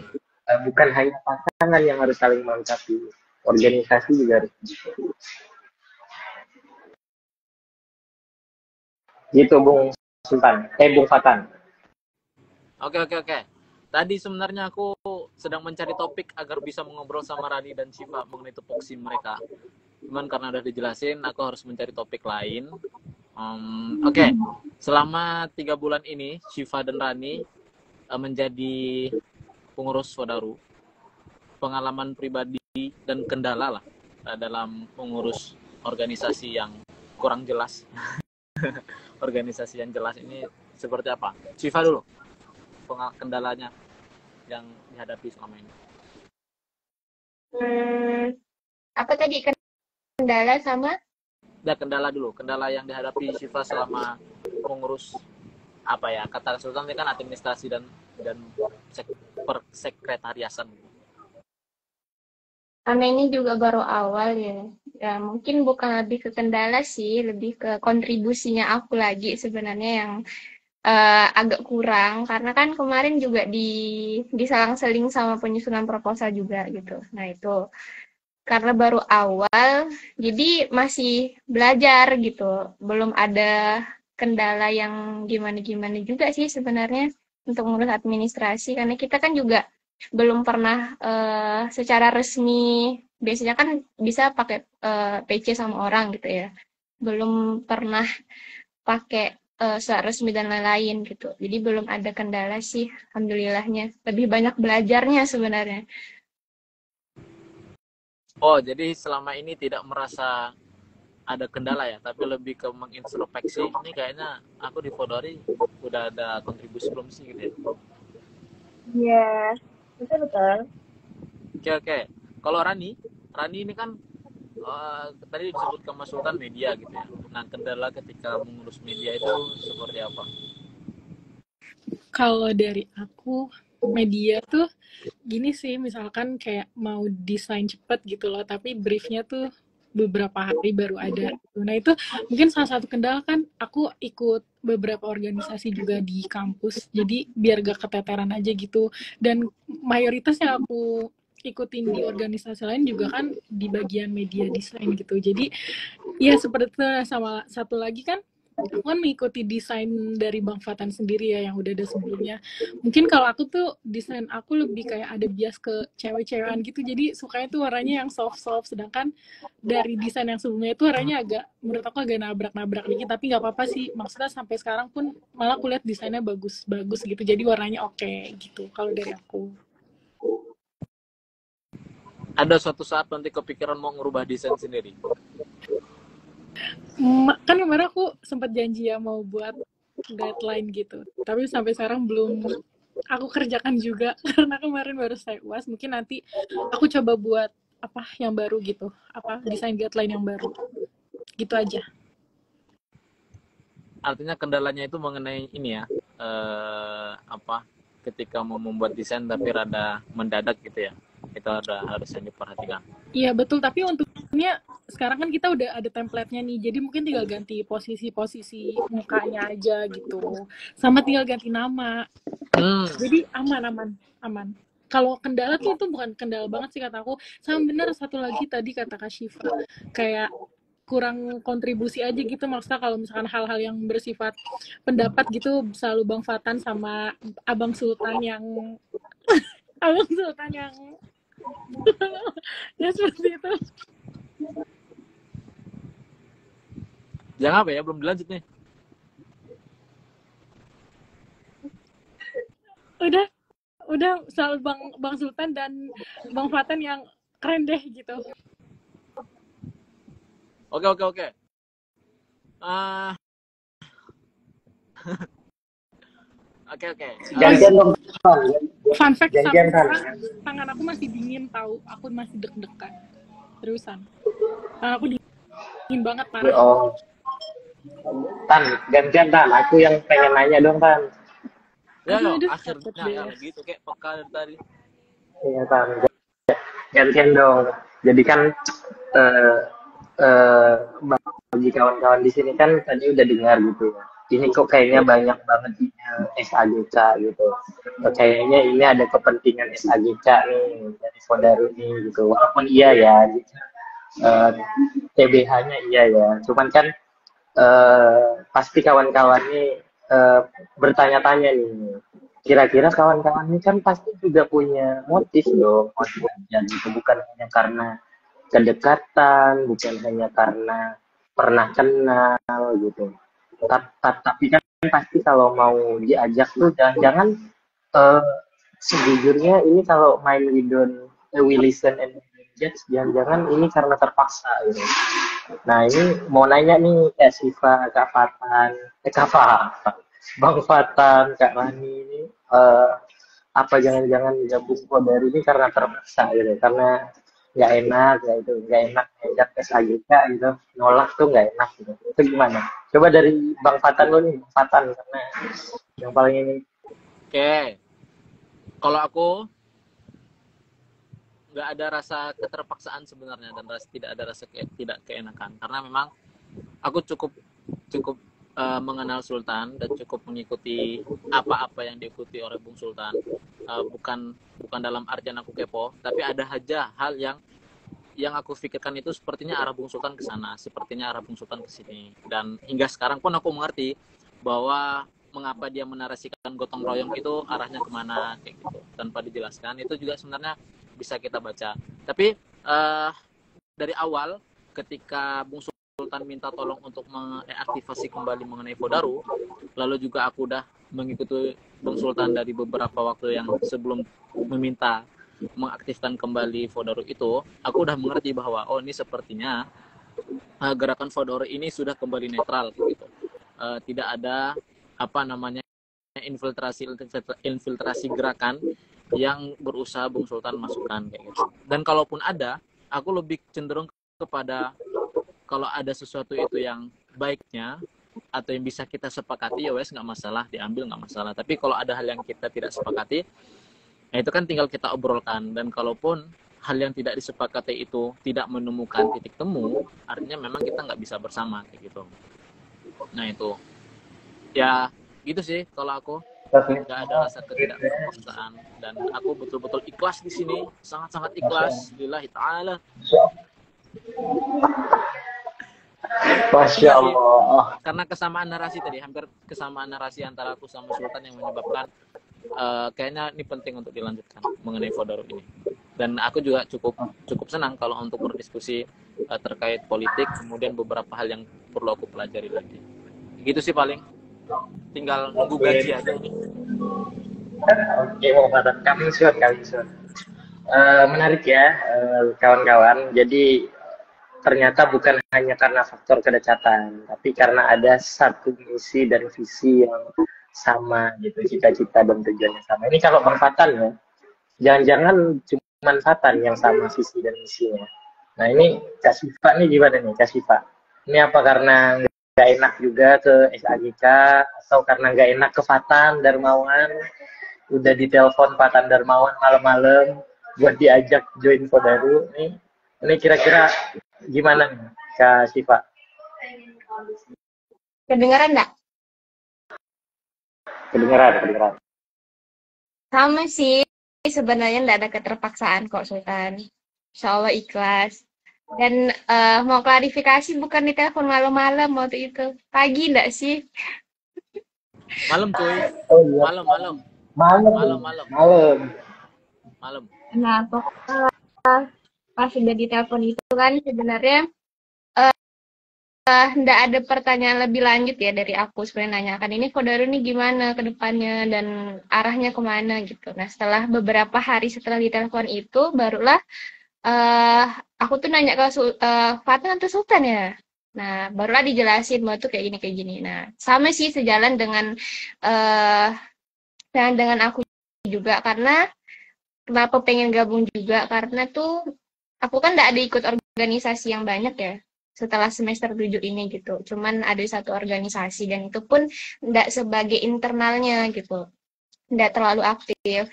Bukan hanya pasangan yang harus saling melengkapi, organisasi juga harus gitu. Gitu Bung Sultan. Bung Fatan. Oke. Tadi sebenarnya aku sedang mencari topik agar bisa mengobrol sama Rani dan Syifa mengenai tupoksi mereka. Cuman karena udah dijelasin, aku harus mencari topik lain. Oke. Selama 3 bulan ini, Syifa dan Rani menjadi pengurus Fodaru. Pengalaman pribadi dan kendala lah dalam mengurus organisasi yang kurang jelas. Organisasi yang jelas ini seperti apa? Syifa dulu. Kendalanya yang dihadapi selama ini. Apa tadi kendala sama? Kendala dulu. Kendala yang dihadapi Syifa selama mengurus apa ya? Kata Sultan ini kan administrasi dan persekretariasan. Karena ini juga baru awal ya. Ya mungkin bukan lebih ke kendala sih, lebih ke kontribusinya aku lagi sebenarnya yang agak kurang, karena kan kemarin juga diselang-seling sama penyusunan proposal juga gitu. Nah itu karena baru awal, jadi masih belajar gitu, belum ada kendala yang gimana-gimana juga sih sebenarnya untuk ngurus administrasi, karena kita kan juga belum pernah secara resmi, biasanya kan bisa pakai PC sama orang gitu ya, belum pernah pakai surat resmi dan lain-lain gitu. Jadi belum ada kendala sih, alhamdulillahnya. Lebih banyak belajarnya sebenarnya. Oh, jadi selama ini tidak merasa ada kendala ya, tapi lebih ke mengintrospeksi. Ini kayaknya aku di Fodari udah ada kontribusi belum sih gitu ya? Iya, betul-betul. Oke. Kalau Rani ini kan tadi disebutkan Mas Sultan media gitu ya. Nah, kendala ketika mengurus media itu seperti apa? Kalau dari aku, media tuh gini sih, misalkan kayak mau desain cepet gitu loh, tapi briefnya tuh beberapa hari baru ada. Nah itu mungkin salah satu kendala kan, aku ikut beberapa organisasi juga di kampus, jadi biar gak keteteran aja gitu. Dan mayoritas yang aku ikutin di organisasi lain juga kan di bagian media desain gitu. Jadi ya seperti itu. Sama satu lagi kan, aku kan mengikuti desain dari Bang Fatan sendiri ya yang udah ada sebelumnya. Mungkin kalau aku tuh desain aku lebih kayak ada bias ke cewek-cewekan gitu, jadi sukanya tuh warnanya yang soft-soft, sedangkan dari desain yang sebelumnya itu warnanya agak, menurut aku agak nabrak-nabrak dikit, tapi nggak apa-apa sih, maksudnya sampai sekarang pun malah aku lihat desainnya bagus-bagus gitu, jadi warnanya oke gitu kalau dari aku. Ada suatu saat nanti kepikiran mau ngerubah desain sendiri? Kan kemarin aku sempat janji ya mau buat guideline gitu, tapi sampai sekarang belum aku kerjakan juga karena kemarin baru saya UAS. Mungkin nanti aku coba buat apa yang baru gitu, apa desain guideline yang baru gitu aja. Artinya kendalanya itu mengenai ini ya, ketika mau membuat desain tapi rada mendadak gitu ya, itu ada harus yang diperhatikan. Iya betul, tapi untungnya sekarang kan kita udah ada template-nya nih, jadi mungkin tinggal ganti posisi-posisi mukanya aja gitu, sama tinggal ganti nama. Jadi aman. Kalau kendala tuh itu bukan kendala banget sih kata aku. Sama bener satu lagi tadi kata Kak Syifa, kayak kurang kontribusi aja gitu. Maksudnya kalau misalkan hal-hal yang bersifat pendapat gitu, selalu Bang Fatan sama Abang Sultan yang ya seperti itu. Jangan apa ya, belum dilanjut nih. Udah selalu Bang Sultan dan Bang Fatan yang keren deh gitu. Oke. Oke. Gantian dong. Fun fact, Gantian, tangan aku masih dingin tahu, aku masih deg-degan. Terusan. Tangan aku dingin banget parah. Oh. Tan, gantian Tan. Aku yang pengen nanya dong Tan. Ya, akhirnya gitu kayak peka tadi. Iya Tan. Gantian dong. Jadi kan bagi kawan-kawan di sini kan tadi udah dengar gitu ya. Ini kok kayaknya banyak banget SAGK gitu. Kayaknya ini ada kepentingan SAGK nih dari Fodaru nih gitu. Walaupun iya ya, gitu. TBH-nya iya ya. Cuman kan pasti kawan-kawan nih bertanya-tanya nih. Kira-kira kawan-kawan ini kan pasti juga punya motif dong, motif aja gitu. Bukan hanya karena kedekatan, bukan hanya karena pernah kenal gitu. Tapi kan pasti kalau mau diajak tuh jangan-jangan eh, sejujurnya ini kalau main we listen and judge, jangan-jangan ini karena terpaksa gitu. Nah ini mau nanya nih Kak Siva, Kak Fatan, Kak Fatan, Bang Fatan, Kak Rani ini apa jangan-jangan gabung Kodari ini karena terpaksa gitu, karena nggak enak ya itu nggak enak ngajak SAGK gitu, nolak tuh nggak enak gitu. Itu gimana? Coba dari Bang Fatan dulu nih, Bang Fatan karena yang paling ini. Oke, kalau aku nggak ada rasa keterpaksaan sebenarnya dan tidak ada rasa tidak keenakan karena memang aku cukup mengenal Sultan dan cukup mengikuti apa-apa yang diikuti oleh Bung Sultan. Bukan dalam artian aku kepo, tapi ada aja hal yang aku pikirkan itu sepertinya arah Bung Sultan ke sana, sepertinya arah Bung Sultan ke sini. Dan hingga sekarang pun aku mengerti bahwa mengapa dia menarasikan gotong royong itu arahnya kemana kayak gitu tanpa dijelaskan, itu juga sebenarnya bisa kita baca. Tapi dari awal ketika Bung Sultan minta tolong untuk mengaktifasi kembali mengenai Fodaru, lalu juga aku udah mengikuti Bung Sultan dari beberapa waktu yang sebelum meminta mengaktifkan kembali Fodaru itu, aku udah mengerti bahwa oh ini sepertinya gerakan Fodaru ini sudah kembali netral gitu. Tidak ada apa namanya infiltrasi gerakan yang berusaha Bung Sultan masukkan kayak gitu. Dan kalaupun ada, aku lebih cenderung kepada kalau ada sesuatu itu yang baiknya atau yang bisa kita sepakati, ya wes nggak masalah, diambil nggak masalah. Tapi kalau ada hal yang kita tidak sepakati, ya itu kan tinggal kita obrolkan. Dan kalaupun hal yang tidak disepakati itu tidak menemukan titik temu, artinya memang kita nggak bisa bersama kayak gitu. Nah itu ya gitu sih kalau aku, nggak ada rasa ketidakpaksaan dan aku betul-betul ikhlas di sini, sangat-sangat ikhlas lillahi ta'ala. Masya Allah. Karena kesamaan narasi tadi, hampir kesamaan narasi antara aku sama Sultan yang menyebabkan kayaknya ini penting untuk dilanjutkan mengenai Fodaru ini. Dan aku juga cukup senang kalau untuk berdiskusi terkait politik, kemudian beberapa hal yang perlu aku pelajari lagi. Gitu sih paling. Tinggal nunggu gaji aja nih. Oke, mau coming soon. Menarik ya, kawan-kawan. Jadi ternyata bukan hanya karena faktor kedekatan, tapi karena ada satu misi dan visi yang sama gitu, cita-cita dan tujuannya sama. Ini kalau Bang Fatan ya, jangan-jangan cuma Fatan yang sama visi dan misinya. Nah ini Kak Siva nih gimana nih Kak Siva? Ini apa karena nggak enak juga ke SAGK atau karena nggak enak ke Fatan Darmawan? Udah ditelepon Fatan Darmawan malam-malam buat diajak join Fodaru. Ini kira-kira gimana nih Kak Siva? Kedengaran nggak? Kedengeran. Sama sih, sebenarnya nggak ada keterpaksaan kok Sultan. Insya Allah ikhlas. Dan mau klarifikasi, bukan di telepon malam-malam waktu itu. Pagi nggak sih? Malam cuy. Oh iya. Malam. Nah, pokoknya pas udah ditelepon itu kan sebenarnya nggak ada pertanyaan lebih lanjut ya dari aku sebenarnya nanyakan ini Fodaru nih gimana ke depannya dan arahnya kemana gitu. Nah setelah beberapa hari setelah ditelepon itu barulah aku tuh nanya ke Fatan atau Sultan ya. Nah barulah dijelasin bahwa tuh kayak gini. Nah sama sih sejalan dengan aku juga karena kenapa pengen gabung juga karena tuh aku kan nggak ada ikut organisasi yang banyak ya setelah semester 7 ini gitu. Cuman ada satu organisasi dan itu pun nggak sebagai internalnya gitu. Nggak terlalu aktif.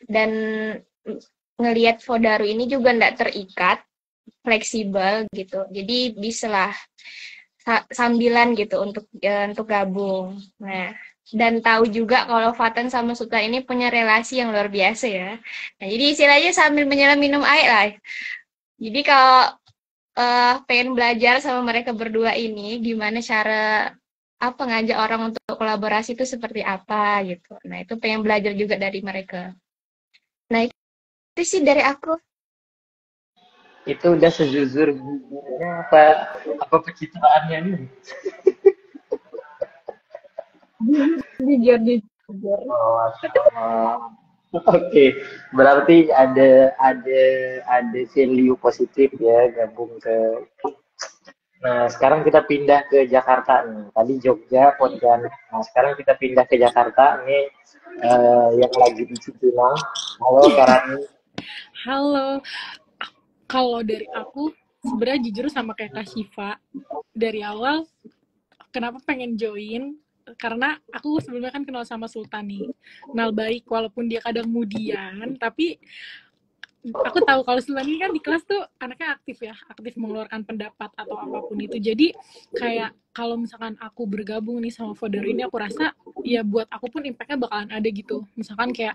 Dan ngelihat Fodaru ini juga nggak terikat, fleksibel gitu. Jadi bisalah sambilan gitu untuk gabung. Nah, dan tahu juga kalau Fatan sama Sultan ini punya relasi yang luar biasa ya. Nah, jadi istilahnya sambil menyelam minum air lah. Jadi kalau pengen belajar sama mereka berdua ini, gimana cara apa ngajak orang untuk kolaborasi itu seperti apa gitu. Nah, itu pengen belajar juga dari mereka. Nah, itu sih dari aku. Itu udah sejujur-jujurnya apa pencitraannya nih? Jujur, jujur. Oh, Masya Allah. Oke, berarti ada value positif ya gabung ke. Nah, sekarang kita pindah ke Jakarta nih. Tadi Jogja, Pontianak. Nah, sekarang kita pindah ke Jakarta nih, yang lagi di Cipinang. Halo, Karani. Halo, kalau dari aku sebenarnya jujur sama kayak Kak Syifa, dari awal kenapa pengen join, karena aku sebelumnya kan kenal sama Sultan nih, kenal baik walaupun dia kadang mudian, tapi aku tahu kalau Sultan ini kan di kelas tuh anaknya aktif mengeluarkan pendapat atau apapun itu. Jadi kayak kalau misalkan aku bergabung nih sama Fodder ini, aku rasa ya buat aku pun impactnya bakalan ada gitu. Misalkan kayak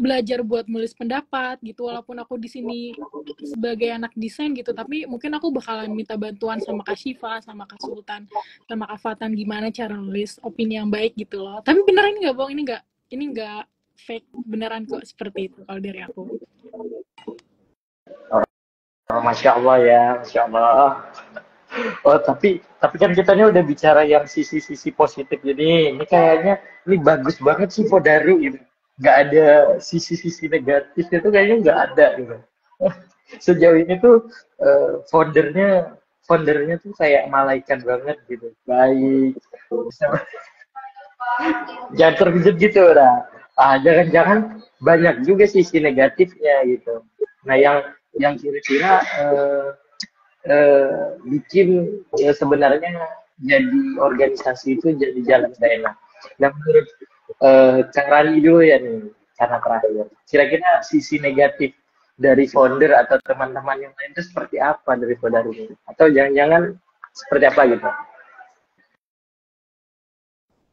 belajar buat menulis pendapat gitu, walaupun aku di sini sebagai anak desain gitu, tapi mungkin aku bakalan minta bantuan sama Kak Syifa, sama Kak Sultan, sama Kak Fatan gimana cara nulis opini yang baik gitu loh. Tapi beneran ini nggak bohong, ini nggak fake, beneran kok seperti itu kalau dari aku. Oh, Masya Allah ya, Masya Allah. Oh, tapi kan kita ini udah bicara yang sisi-sisi positif. Jadi ini kayaknya ini bagus banget sih Fodaru gitu. Nggak ada sisi-sisi negatif itu kayaknya nggak ada gitu. Sejauh ini tuh foundernya tuh kayak malaikat banget gitu. Baik. Jangan terkejut gitu lah. Jangan-jangan banyak juga sisi negatifnya gitu. Nah, yang kira-kira bikin ya sebenarnya jadi organisasi itu jadi jalan saya enak. Nah, menurut Kang Rani dulu ya nih, karena terakhir. Kira-kira sisi negatif dari founder atau teman-teman yang lain itu seperti apa dari founder ini? Atau jangan-jangan seperti apa gitu?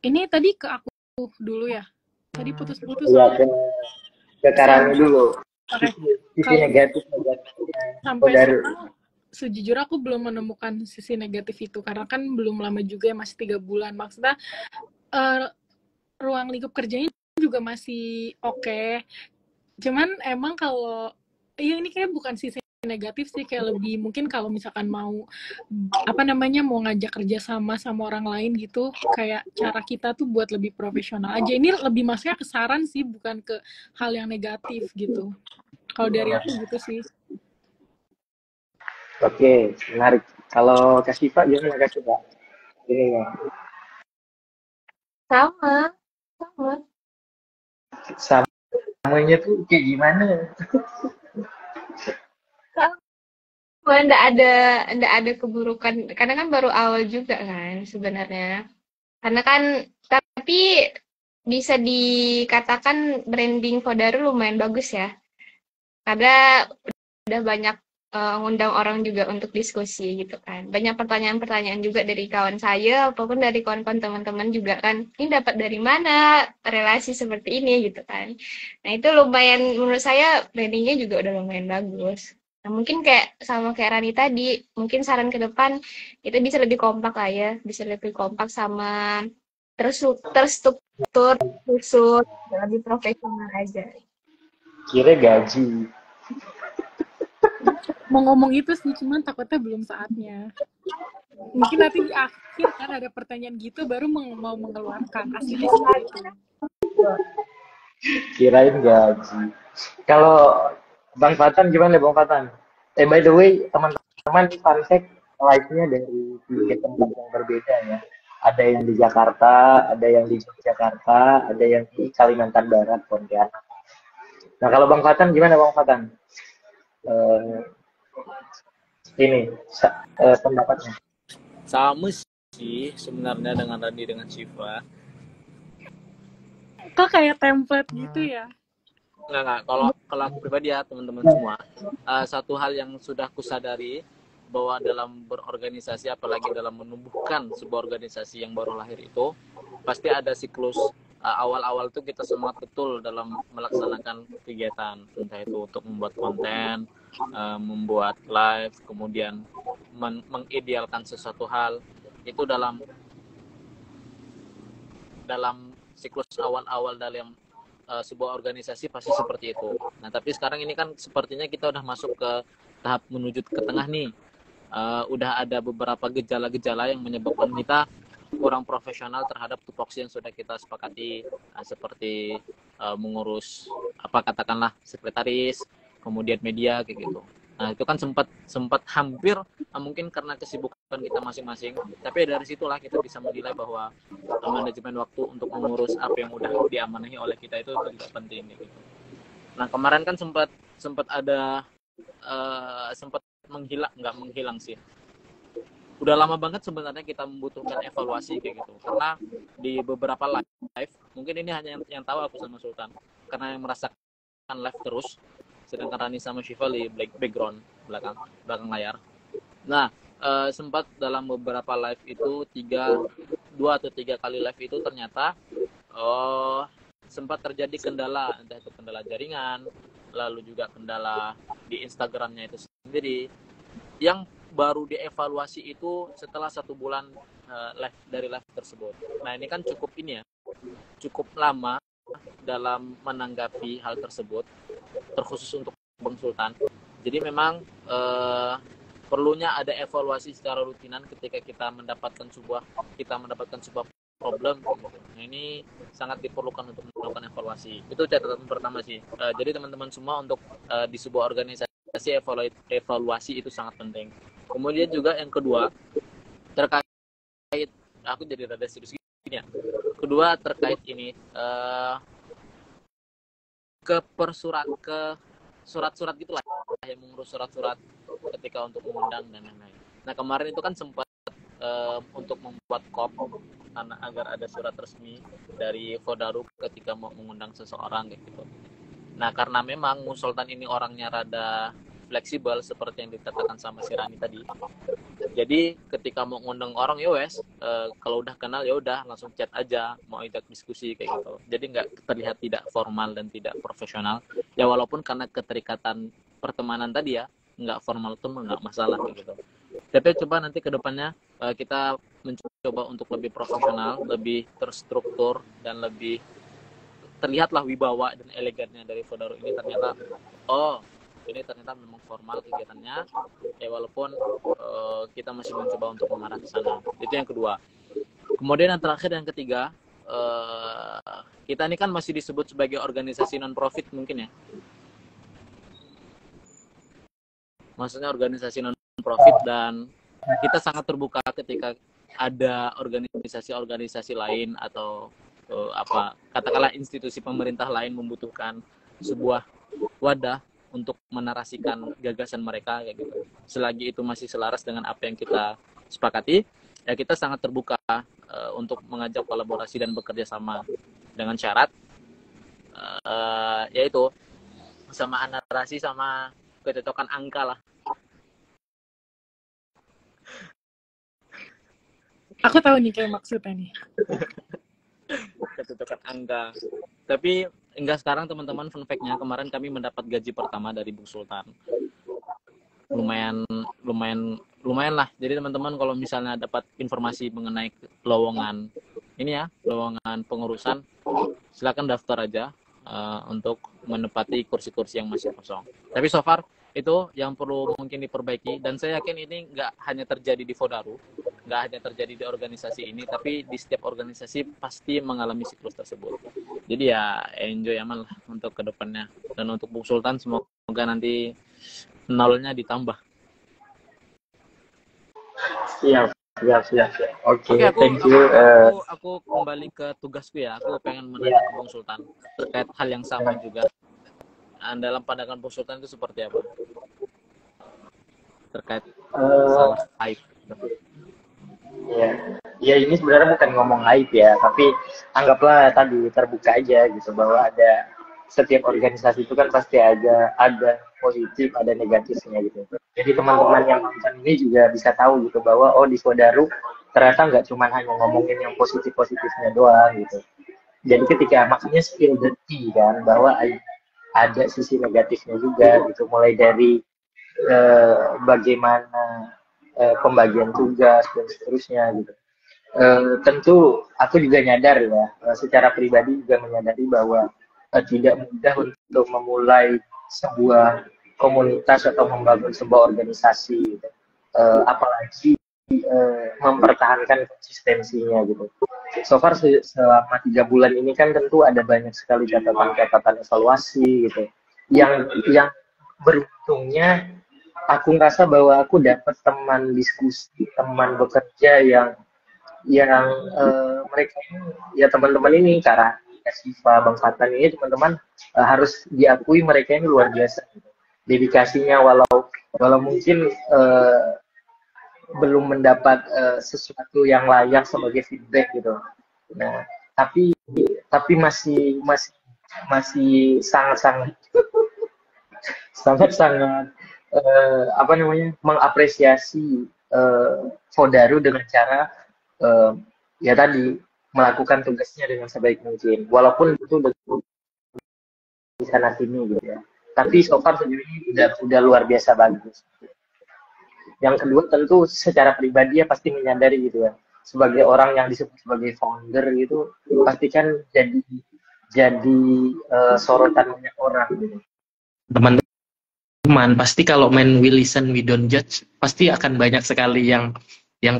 Ini tadi ke aku dulu ya. Tadi putus-putus Ya, soalnya. ke Kang Rani dulu. Oke. Sisi Kalau negatifnya sampai founder. sekarang sejujurnya aku belum menemukan sisi negatif itu, karena kan belum lama juga ya, masih 3 bulan. Maksudnya ruang lingkup kerjanya juga masih oke. Cuman emang kalau ya ini kayak bukan sisi negatif sih, kayak lebih mungkin kalau misalkan mau mau ngajak kerja sama orang lain gitu, kayak cara kita tuh buat lebih profesional aja. Ini lebih masuknya ke saran sih, bukan ke hal yang negatif gitu. Kalau dari aku gitu sih. Oke, menarik. Kalau Kak Syifa gimana Kak Syifa? Ini ya. Sama, sama. Samanya tuh kayak gimana? Nggak ada keburukan karena kan baru awal juga kan sebenarnya, karena kan tapi bisa dikatakan branding Fodaru lumayan bagus ya, karena udah banyak ngundang orang juga untuk diskusi gitu kan, banyak pertanyaan-pertanyaan juga dari kawan saya ataupun dari kawan-kawan teman-teman juga kan, ini dapat dari mana relasi seperti ini gitu kan. Nah, itu lumayan, menurut saya brandingnya juga udah lumayan bagus. Nah, mungkin kayak sama kayak Rani tadi, mungkin saran ke depan itu bisa lebih kompak lah ya, bisa lebih kompak sama terstruktur, khusus, lebih profesional aja. Kira gaji. Mau ngomong itu sih, cuman takutnya belum saatnya. Mungkin nanti di akhir kan ada pertanyaan gitu, baru mau mengeluarkan. Aslinya seperti itu. Kirain gaji. Kalau Bang Fatan gimana Bang Fatan? By the way, teman-teman fun fact, live-nya dari 3 tempat yang berbeda ya. Ada yang di Jakarta, ada yang di Yogyakarta, ada yang di Kalimantan Barat, Pontianak. Nah, kalau Bang Fatan gimana Bang Fatan? Ini pendapatnya. Sama sih sebenarnya dengan Randi dengan Syifa. Kok kayak template gitu ya? Enggak. Kalau aku pribadi ya teman-teman semua, satu hal yang sudah kusadari bahwa dalam berorganisasi, apalagi dalam menumbuhkan sebuah organisasi yang baru lahir itu, pasti ada siklus awal-awal tuh kita semangat betul dalam melaksanakan kegiatan, entah itu untuk membuat konten, membuat live, kemudian mengidealkan sesuatu hal. Itu dalam dalam siklus awal-awal dalam sebuah organisasi pasti seperti itu. Nah, tapi sekarang ini kan sepertinya kita udah masuk ke tahap menuju ke tengah nih. Udah ada beberapa gejala-gejala yang menyebabkan kita kurang profesional terhadap tupoksi yang sudah kita sepakati, seperti mengurus katakanlah sekretaris, kemudian media kayak gitu. Nah, itu kan sempat hampir mungkin karena kesibukan kita masing-masing, tapi dari situlah kita bisa menilai bahwa manajemen waktu untuk mengurus apa yang udah diamanahi oleh kita itu juga penting gitu. Nah, kemarin kan sempat ada sempat nggak menghilang sih. Udah lama banget sebenarnya kita membutuhkan evaluasi kayak gitu, karena di beberapa live, mungkin ini hanya yang tahu aku sama Sultan, karena yang merasakan live terus, sedangkan Rani sama Syifa di background belakang layar. Nah, sempat dalam beberapa live itu 2 atau 3 kali live itu ternyata sempat terjadi kendala, entah itu kendala jaringan, lalu juga kendala di Instagramnya itu sendiri, yang baru dievaluasi itu setelah 1 bulan dari live tersebut. Nah, ini kan cukup lama dalam menanggapi hal tersebut, terkhusus untuk Bang Sultan. Jadi memang perlunya ada evaluasi secara rutinan ketika kita mendapatkan sebuah problem. Nah, ini sangat diperlukan untuk melakukan evaluasi. Itu catatan pertama sih. Jadi teman-teman semua untuk di sebuah organisasi evaluasi itu sangat penting. Kemudian juga yang kedua terkait, aku jadi rada serius gini ya. Kedua terkait ini ke surat-surat gitulah, yang mengurus surat-surat ketika untuk mengundang dan lain-lain. Nah, kemarin itu kan sempat untuk membuat kop agar ada surat resmi dari Fodaru ketika mau mengundang seseorang kayak gitu. Nah, karena memang Sultan ini orangnya rada fleksibel seperti yang dikatakan sama si Rani tadi. Jadi ketika mau ngundang orang ya wes, kalau udah kenal ya udah langsung chat aja, mau ajak diskusi kayak gitu. Jadi nggak terlihat tidak formal dan tidak profesional. Ya walaupun karena keterikatan pertemanan tadi ya, nggak formal itu nggak masalah kayak gitu. Tapi coba nanti ke depannya kita mencoba untuk lebih profesional, lebih terstruktur dan lebih terlihatlah wibawa dan elegannya dari Fodaru ini. Ternyata ini ternyata memang formal kegiatannya, ya walaupun kita masih mencoba untuk mengarah ke sana. Itu yang kedua. Kemudian yang terakhir, yang ketiga, kita ini kan masih disebut sebagai organisasi non-profit mungkin ya. Maksudnya organisasi non-profit, dan kita sangat terbuka ketika ada organisasi-organisasi lain atau katakanlah institusi pemerintah lain membutuhkan sebuah wadah untuk menarasikan gagasan mereka kayak gitu. Selagi itu masih selaras dengan apa yang kita sepakati, ya kita sangat terbuka untuk mengajak kolaborasi dan bekerja sama, dengan syarat yaitu kesamaan narasi sama kecocokan angka lah. Aku tahu nih kayak maksudnya nih. Kecocokan angka. Tapi enggak, sekarang teman-teman, fun fact-nya, kemarin kami mendapat gaji pertama dari Bung Sultan. Lumayan lah. Jadi teman-teman kalau misalnya dapat informasi mengenai lowongan ini ya, lowongan pengurusan, silakan daftar aja untuk menempati kursi-kursi yang masih kosong. Tapi so far itu yang perlu mungkin diperbaiki, dan saya yakin ini nggak hanya terjadi di Fodaru, nggak hanya terjadi di organisasi ini, tapi di setiap organisasi pasti mengalami siklus tersebut. Jadi ya enjoy aman lah untuk kedepannya. Dan untuk Bung Sultan, semoga nanti nolnya ditambah. Siap. Oke, thank you. Aku kembali ke tugasku ya. Aku pengen menanya ke Bung Sultan terkait hal yang sama juga. Dalam pandangan Bung Sultan itu seperti apa? Terkait salah aib. Ya ini sebenarnya bukan ngomong aib ya, tapi anggaplah tadi terbuka aja gitu, bahwa ada setiap organisasi itu kan pasti ada positif, ada negatifnya gitu. Jadi teman-teman yang nonton ini juga bisa tahu gitu bahwa di Fodaru ternyata nggak cuma hanya ngomongin yang positifnya doang gitu. Jadi ketika maksudnya spill the tea kan, bahwa ada sisi negatifnya juga gitu, mulai dari bagaimana pembagian tugas dan seterusnya gitu. Tentu aku juga nyadar ya, secara pribadi juga menyadari bahwa tidak mudah untuk memulai sebuah komunitas atau membangun sebuah organisasi gitu. Apalagi mempertahankan konsistensinya gitu. So far selama 3 bulan ini kan tentu ada banyak sekali catatan-catatan evaluasi gitu. Yang beruntungnya aku ngerasa bahwa aku dapat teman diskusi, teman bekerja yang mereka ini, ya teman-teman ini Kak Siva, Bang Fatan ini teman-teman harus diakui mereka ini luar biasa gitu. Dedikasinya walau mungkin belum mendapat sesuatu yang layak sebagai feedback gitu. Nah, tapi masih sangat apa namanya mengapresiasi Fodaru dengan cara ya tadi melakukan tugasnya dengan sebaik mungkin, walaupun itu di sana sini gitu ya. Tapi so far sejauh ini udah luar biasa bagus. Yang kedua tentu secara pribadi ya pasti menyadari gitu ya, sebagai orang yang disebut sebagai founder gitu pasti kan jadi sorotan banyak orang gitu. Teman-teman pasti kalau main we listen we don't judge pasti akan banyak sekali yang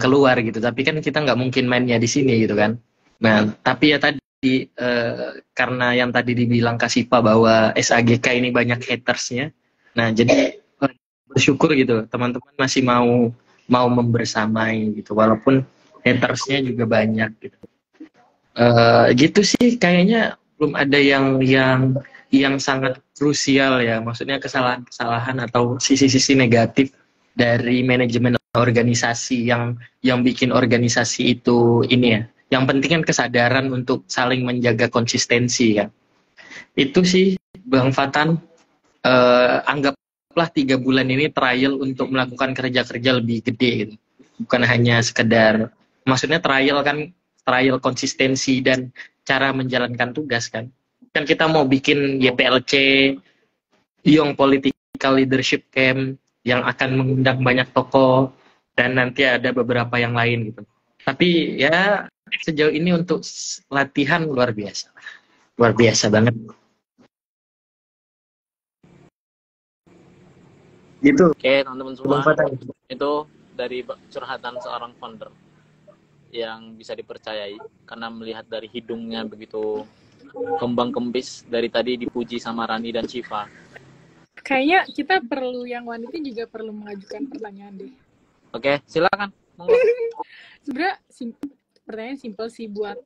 keluar gitu, tapi kan kita nggak mungkin mainnya di sini gitu kan. Nah tapi ya tadi karena yang tadi dibilang Kak Sipa bahwa SAGK ini banyak hatersnya, nah jadi bersyukur gitu teman-teman masih mau membersamai gitu walaupun hatersnya juga banyak gitu. Gitu sih kayaknya belum ada yang sangat krusial ya, maksudnya kesalahan atau sisi-sisi negatif dari manajemen organisasi yang bikin organisasi itu ini ya. Yang penting kan kesadaran untuk saling menjaga konsistensi ya. Itu sih Bang Fatan, anggaplah 3 bulan ini trial untuk melakukan kerja-kerja lebih gede gitu. Bukan hanya sekedar, maksudnya trial kan, trial konsistensi dan cara menjalankan tugas kan. Kan kita mau bikin YPLC, Young Political Leadership Camp yang akan mengundang banyak tokoh dan nanti ada beberapa yang lain gitu. Tapi ya sejauh ini untuk latihan luar biasa banget. Gitu. Oke, teman-teman semua, itu dari curhatan seorang founder yang bisa dipercayai karena melihat dari hidungnya begitu kembang kempis, dari tadi dipuji sama Rani dan Shiva. Kayaknya kita perlu, yang wanita juga perlu mengajukan pertanyaan deh. Oke, silakan. Sebenarnya pertanyaan simpel sih buat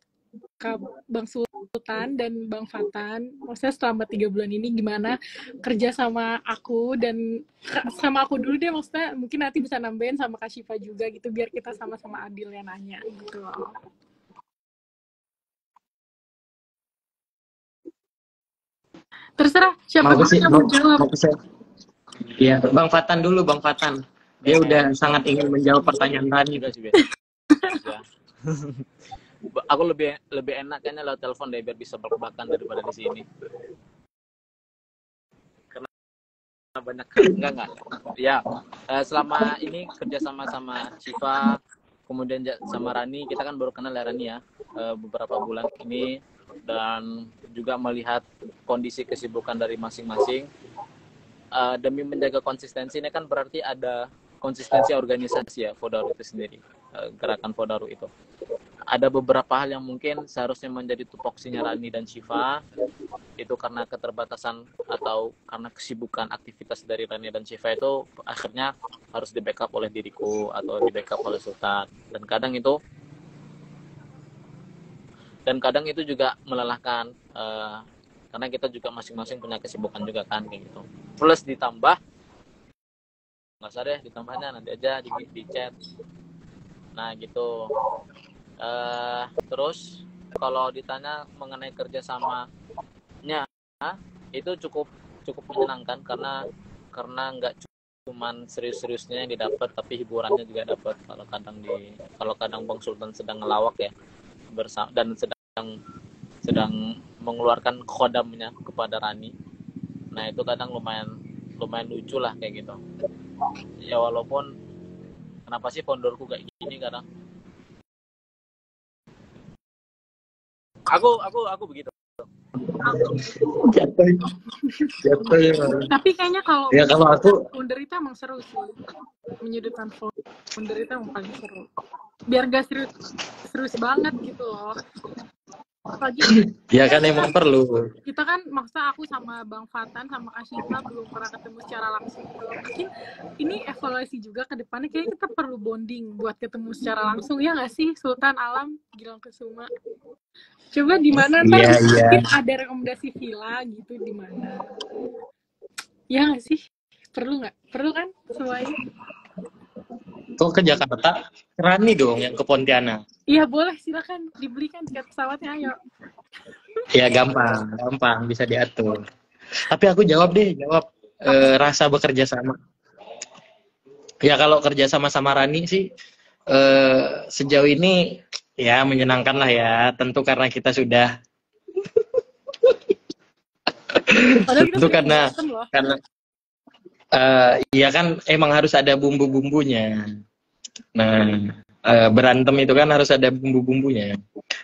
Bang Sultan dan Bang Fatan. Maksudnya selama 3 bulan ini gimana kerja sama aku dan sama aku dulu deh, maksudnya mungkin nanti bisa nambahin sama Kak Shiva juga gitu biar kita sama-sama adil ya nanya gitu loh. Terserah siapa yang mau jawab. Iya, Bang Fatan dulu, Bang Fatan. Dia udah sangat ingin menjawab pertanyaan tadi. Aku lebih enak kayaknya lewat telepon deh biar bisa berkebakan daripada di sini. Karena banyak enggak. Ya, selama ini kerja sama Shiva, kemudian sama Rani, kita kan baru kenal ya Rani ya, beberapa bulan ini, dan juga melihat kondisi kesibukan dari masing-masing. Demi menjaga konsistensi ini kan berarti ada konsistensi organisasi ya, Fodaru itu sendiri, gerakan Fodaru itu. Ada beberapa hal yang mungkin seharusnya menjadi tupoksinya Rani dan Shiva, itu karena keterbatasan atau karena kesibukan aktivitas dari Rani dan Shiva itu akhirnya harus di backup oleh diriku atau di backup oleh Sultan, dan kadang itu juga melelahkan, karena kita juga masing-masing punya kesibukan juga kan kayak gitu. Plus ditambah, nggak usah deh ditambahnya, nanti aja di chat. Nah gitu. Terus kalau ditanya mengenai kerjasamanya, itu cukup menyenangkan karena nggak cuman serius-seriusnya yang didapat, tapi hiburannya juga dapat. Kalau kadang Bang Sultan sedang ngelawak ya dan sedang mengeluarkan kodamnya kepada Rani, nah itu kadang lumayan lucu lah kayak gitu ya, walaupun kenapa sih founderku kayak gini kadang Aku begitu. Jatuh. Jatuh ya. Tapi kayaknya kalau Ya kalau aku founder itu emang seru sih. Menyudutkan founder itu emang paling seru. Biar gak serius banget gitu loh. Apalagi ya kan emang perlu. kita kan, maksudnya aku sama Bang Fatan sama Kak Syifa belum pernah ketemu secara langsung gitu loh. Mungkin ini evaluasi juga ke depannya, kayaknya kita perlu bonding buat ketemu secara langsung, ya nggak sih Sultan, Alam, Gilang Kesuma? Coba di mana ntar Iya, iya. mungkin ada rekomendasi villa gitu di mana? Ya nggak sih? Perlu nggak? Perlu kan semuanya? Kok ke Jakarta? Rani dong yang ke Pontianak. Iya boleh, silakan dibelikan tiket pesawatnya, ayo. Ya gampang bisa diatur. Tapi aku jawab rasa bekerja sama. Ya kalau kerja sama Rani sih sejauh ini ya menyenangkan lah ya. Tentu karena kita sudah Padahal kita tentu sering berantem loh. karena ya kan emang harus ada bumbu-bumbunya. Nah, berantem itu kan harus ada bumbu-bumbunya.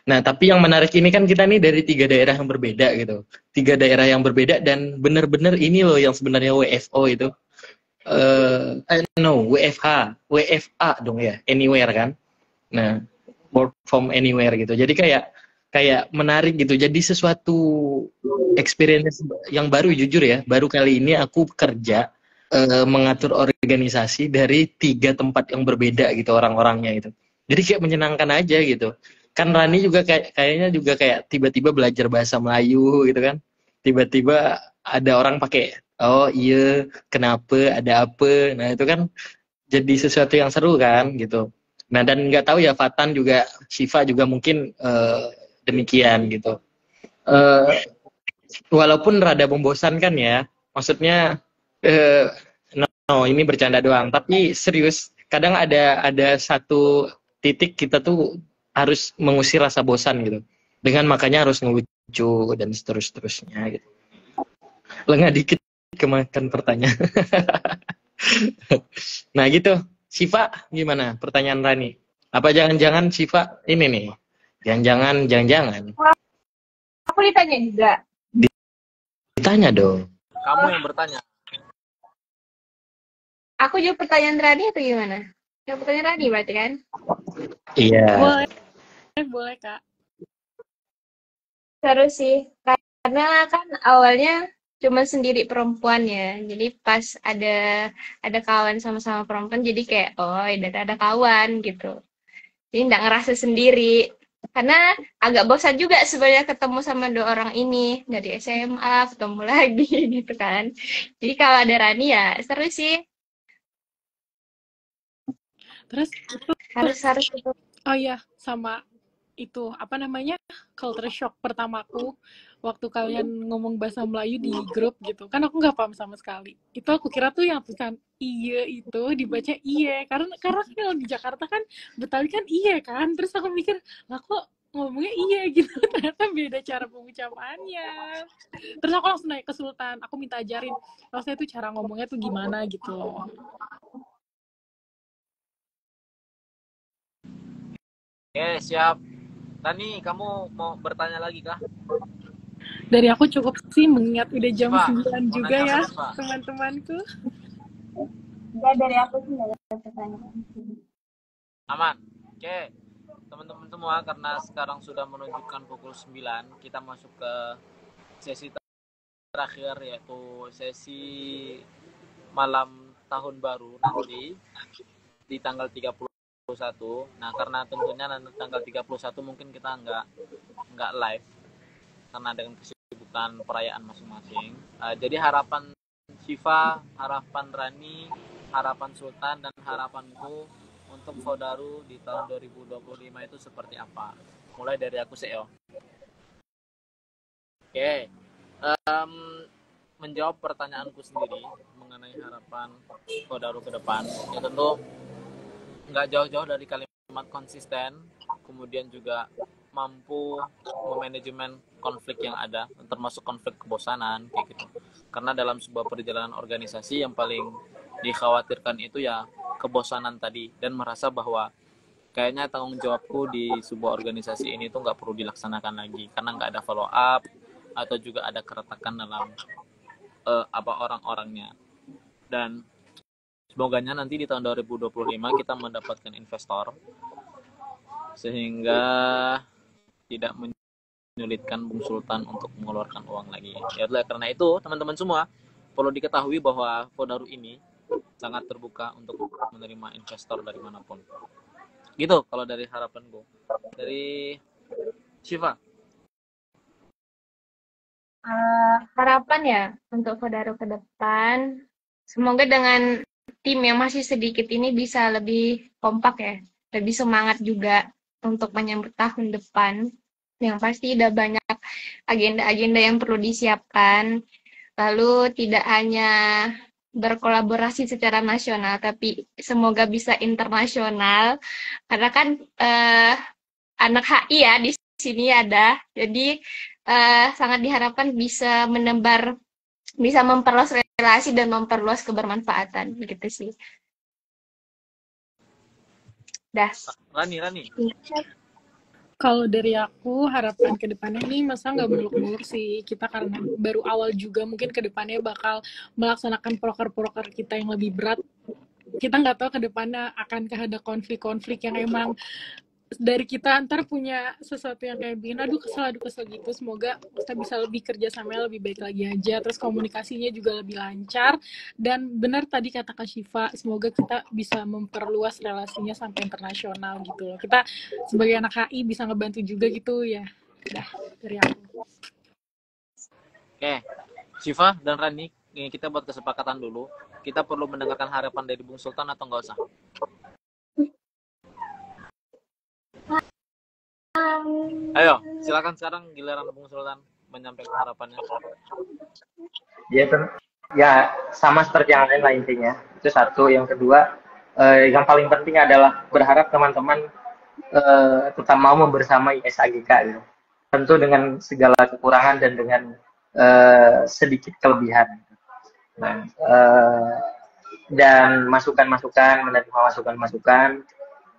Nah, tapi yang menarik ini kan kita nih dari 3 daerah yang berbeda gitu. 3 daerah yang berbeda dan bener-bener ini loh yang sebenarnya WFO itu. WFH, WFA dong ya, anywhere kan. Nah, work from anywhere gitu. Jadi kayak menarik gitu. Jadi sesuatu experience yang baru, jujur ya. Baru kali ini aku kerja mengatur organisasi dari 3 tempat yang berbeda gitu orang-orangnya gitu. Jadi kayak menyenangkan aja gitu. Kan Rani juga kayaknya juga kayak tiba-tiba belajar bahasa Melayu gitu kan. Tiba-tiba ada orang pakai oh iya kenapa ada apa. Nah itu kan jadi sesuatu yang seru kan gitu. Nah dan nggak tahu ya Fatan juga Syifa juga mungkin demikian gitu. Walaupun rada membosankan ya. Maksudnya ini bercanda doang, tapi serius kadang ada satu titik kita tuh harus mengusir rasa bosan gitu dengan makanya harus ngelucu dan seterusnya gitu. Lengah dikit kemakan pertanyaan. Nah gitu, Syifa gimana pertanyaan Rani? Apa jangan-jangan Syifa ini nih, jangan-jangan Aku ditanya juga. ditanya dong. Kamu yang bertanya. Aku jawab pertanyaan Rani atau gimana? Jawab pertanyaan Rani berarti kan? Iya. Boleh Kak. Seru sih. Karena kan awalnya cuma sendiri perempuan ya. Jadi pas ada kawan sama-sama perempuan jadi kayak oh ada kawan gitu. Jadi nggak ngerasa sendiri. Karena agak bosan juga sebenarnya ketemu sama 2 orang ini dari SMA ketemu lagi gitu kan. Jadi kalau ada Rani ya seru sih. Terus itu Harus itu. oh iya, sama itu apa namanya, culture shock pertamaku waktu kalian ngomong bahasa Melayu di grup gitu kan, aku nggak paham sama sekali. Itu aku kira tuh yang tulisan iya itu dibaca iye, karena kalau di Jakarta kan Betawi kan iye kan, terus aku mikir lah kok ngomongnya iye gitu. Ternyata beda cara pengucapannya. Terus aku langsung naik ke Sultan, aku minta ajarin maksudnya itu cara ngomongnya tuh gimana gitu loh. Oke, siap. Tani, kamu mau bertanya lagi kah? Dari aku cukup sih, mengingat udah jam Pak, 9 juga mau nanya ya apa, Pak? teman-temanku. Ya dari aku sih nggak ada pertanyaan. Aman. Oke. Teman-teman semua, karena sekarang sudah menunjukkan pukul 9, kita masuk ke sesi terakhir, yaitu sesi malam tahun baru nanti di tanggal 31. Nah, karena tentunya nanti tanggal 31 mungkin kita nggak live karena dengan kesibukan perayaan masing-masing. Jadi harapan Syifa, harapan Rani, harapan Sultan, dan harapanku untuk Fodaru di tahun 2025 itu seperti apa? Mulai dari aku CEO. Oke. Menjawab pertanyaanku sendiri mengenai harapan Fodaru ke depan, ya tentu nggak jauh-jauh dari kalimat konsisten, kemudian juga mampu memanajemen konflik yang ada, termasuk konflik kebosanan kayak gitu. Karena dalam sebuah perjalanan organisasi yang paling dikhawatirkan itu ya kebosanan tadi, dan merasa bahwa kayaknya tanggung jawabku di sebuah organisasi ini tuh nggak perlu dilaksanakan lagi karena nggak ada follow up atau juga ada keretakan dalam orang-orangnya. Dan semoganya nanti di tahun 2025 kita mendapatkan investor sehingga tidak menyulitkan Bung Sultan untuk mengeluarkan uang lagi. Ya karena itu teman-teman semua perlu diketahui bahwa Fodaru ini sangat terbuka untuk menerima investor dari manapun. Gitu kalau dari harapan gue. Dari Shiva. Harapan ya untuk Fodaru ke depan, semoga dengan tim yang masih sedikit ini bisa lebih kompak ya, lebih semangat juga untuk menyambut tahun depan. Yang pasti udah banyak agenda-agenda yang perlu disiapkan. Lalu tidak hanya berkolaborasi secara nasional, tapi semoga bisa internasional. Karena kan anak HI ya di sini ada, jadi sangat diharapkan bisa bisa memperluas relasi dan memperluas kebermanfaatan, begitu sih. Dah. Rani. Kalau dari aku, harapan ke depannya ini masa nggak muluk-muluk sih. Kita karena baru awal juga, mungkin ke depannya bakal melaksanakan proker-proker kita yang lebih berat. Kita nggak tahu ke depannya akankah ada konflik-konflik yang emang dari kita antar punya sesuatu yang kayak bikin aduh kesel gitu. Semoga kita bisa lebih kerjasamanya lebih baik lagi aja, terus komunikasinya juga lebih lancar. Dan benar tadi kata Kak Syifa, semoga kita bisa memperluas relasinya sampai internasional gitu loh. Kita sebagai anak HI bisa ngebantu juga gitu ya. Udah dari aku. Oke, Syifa dan Rani, kita buat kesepakatan dulu. Kita perlu mendengarkan harapan dari Bung Sultan atau nggak usah? Ayo, silakan sekarang giliran Bung Sultan menyampaikan harapannya. Ya sama seperti yang lain lah intinya. Itu satu. Yang kedua, yang paling penting adalah berharap teman-teman tetap mau membersamai SAGK gitu. Tentu dengan segala kekurangan dan dengan sedikit kelebihan. Nah, dan masukan-masukan, menerima masukan-masukan,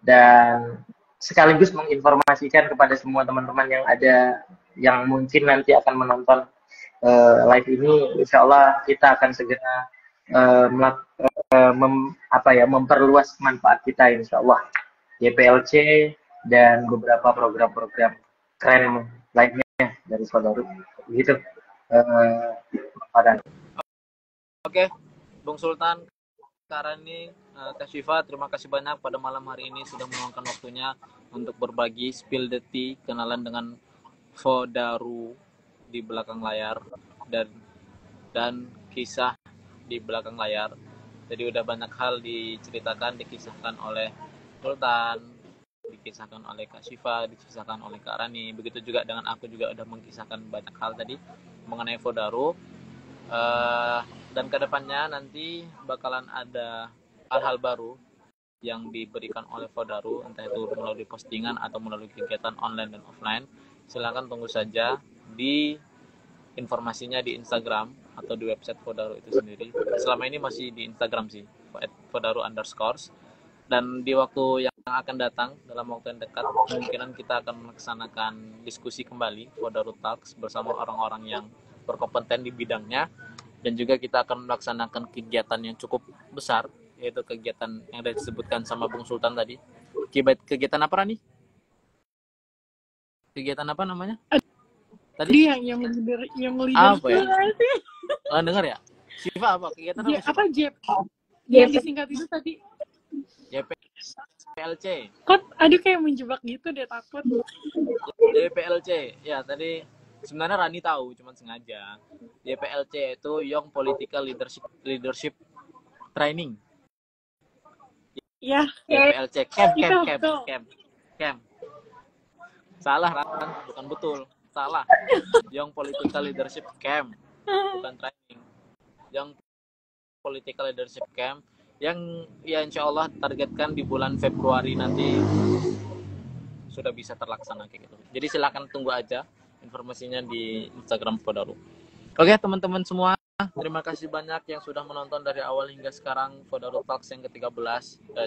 dan sekaligus menginformasikan kepada semua teman-teman yang ada, yang mungkin nanti akan menonton live ini. Insya Allah kita akan segera memperluas manfaat kita, insya Allah. YPLC dan beberapa program-program keren lainnya dari Fodaru. Begitu. Oke, Bung Sultan, Kak Rani, Kak Syifa, terima kasih banyak pada malam hari ini sudah meluangkan waktunya untuk berbagi spill the tea, kenalan dengan Fodaru di belakang layar dan kisah di belakang layar. Jadi udah banyak hal diceritakan, dikisahkan oleh Sultan, dikisahkan oleh Kak Syifa, dikisahkan oleh Kak Rani. Begitu juga dengan aku juga udah mengisahkan banyak hal tadi mengenai Fodaru. Dan kedepannya nanti bakalan ada hal-hal baru yang diberikan oleh Fodaru, entah itu melalui postingan atau melalui kegiatan online dan offline. Silakan tunggu saja di informasinya di Instagram atau di website Fodaru itu sendiri. Selama ini masih di Instagram sih, Fodaru_. Dan di waktu yang akan datang, dalam waktu yang dekat, kemungkinan kita akan melaksanakan diskusi kembali Fodaru Talks bersama orang-orang yang berkompeten di bidangnya. Dan juga kita akan melaksanakan kegiatan yang cukup besar, yaitu kegiatan yang sudah disebutkan sama Bung Sultan tadi. Kegiatan apa nih? Kegiatan apa namanya? Tadi yang leader apa ya? Dengar ya? Syifa apa? Kegiatan apa? JEP. Yang disingkat itu tadi. JPLC. Kok aduh kayak menjebak gitu deh, takut. JPLC. Ya, tadi sebenarnya Rani tahu, cuman sengaja. YPLC itu Young Political Leadership Training. Ya. YPLC Camp. Salah, Ran, bukan betul. Salah. Young Political Leadership Camp, bukan training. Young Political Leadership Camp yang ya insya Allah targetkan di bulan Februari nanti sudah bisa terlaksana kayak gitu. Jadi silakan tunggu aja informasinya di Instagram Fodaru. Oke teman-teman semua, terima kasih banyak yang sudah menonton dari awal hingga sekarang Fodaru Talks yang ke-13,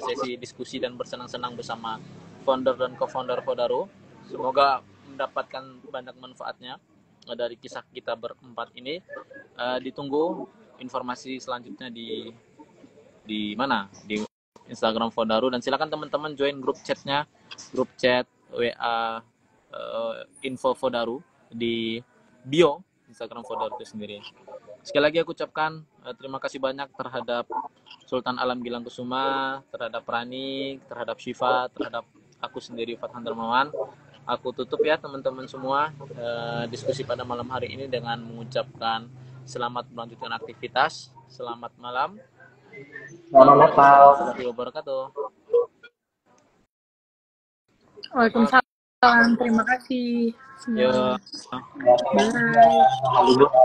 sesi diskusi dan bersenang-senang bersama founder dan co-founder Fodaru. Semoga mendapatkan banyak manfaatnya dari kisah kita berempat ini. Ditunggu informasi selanjutnya di mana? Di Instagram Fodaru, dan silakan teman-teman join grup chatnya, grup chat WA info Fodaru di bio Instagram Fodaru itu sendiri. Sekali lagi aku ucapkan terima kasih banyak terhadap Sultan Alam Gilang Kusuma, terhadap Rani, terhadap Syifa, terhadap aku sendiri Fathan Darmawan. Aku tutup ya teman-teman semua diskusi pada malam hari ini dengan mengucapkan selamat melanjutkan aktivitas. Selamat malam. Selamat Natal. Warahmatullahi wabarakatuh. Waalaikumsalam. Terima kasih Yo. semuanya. Bye.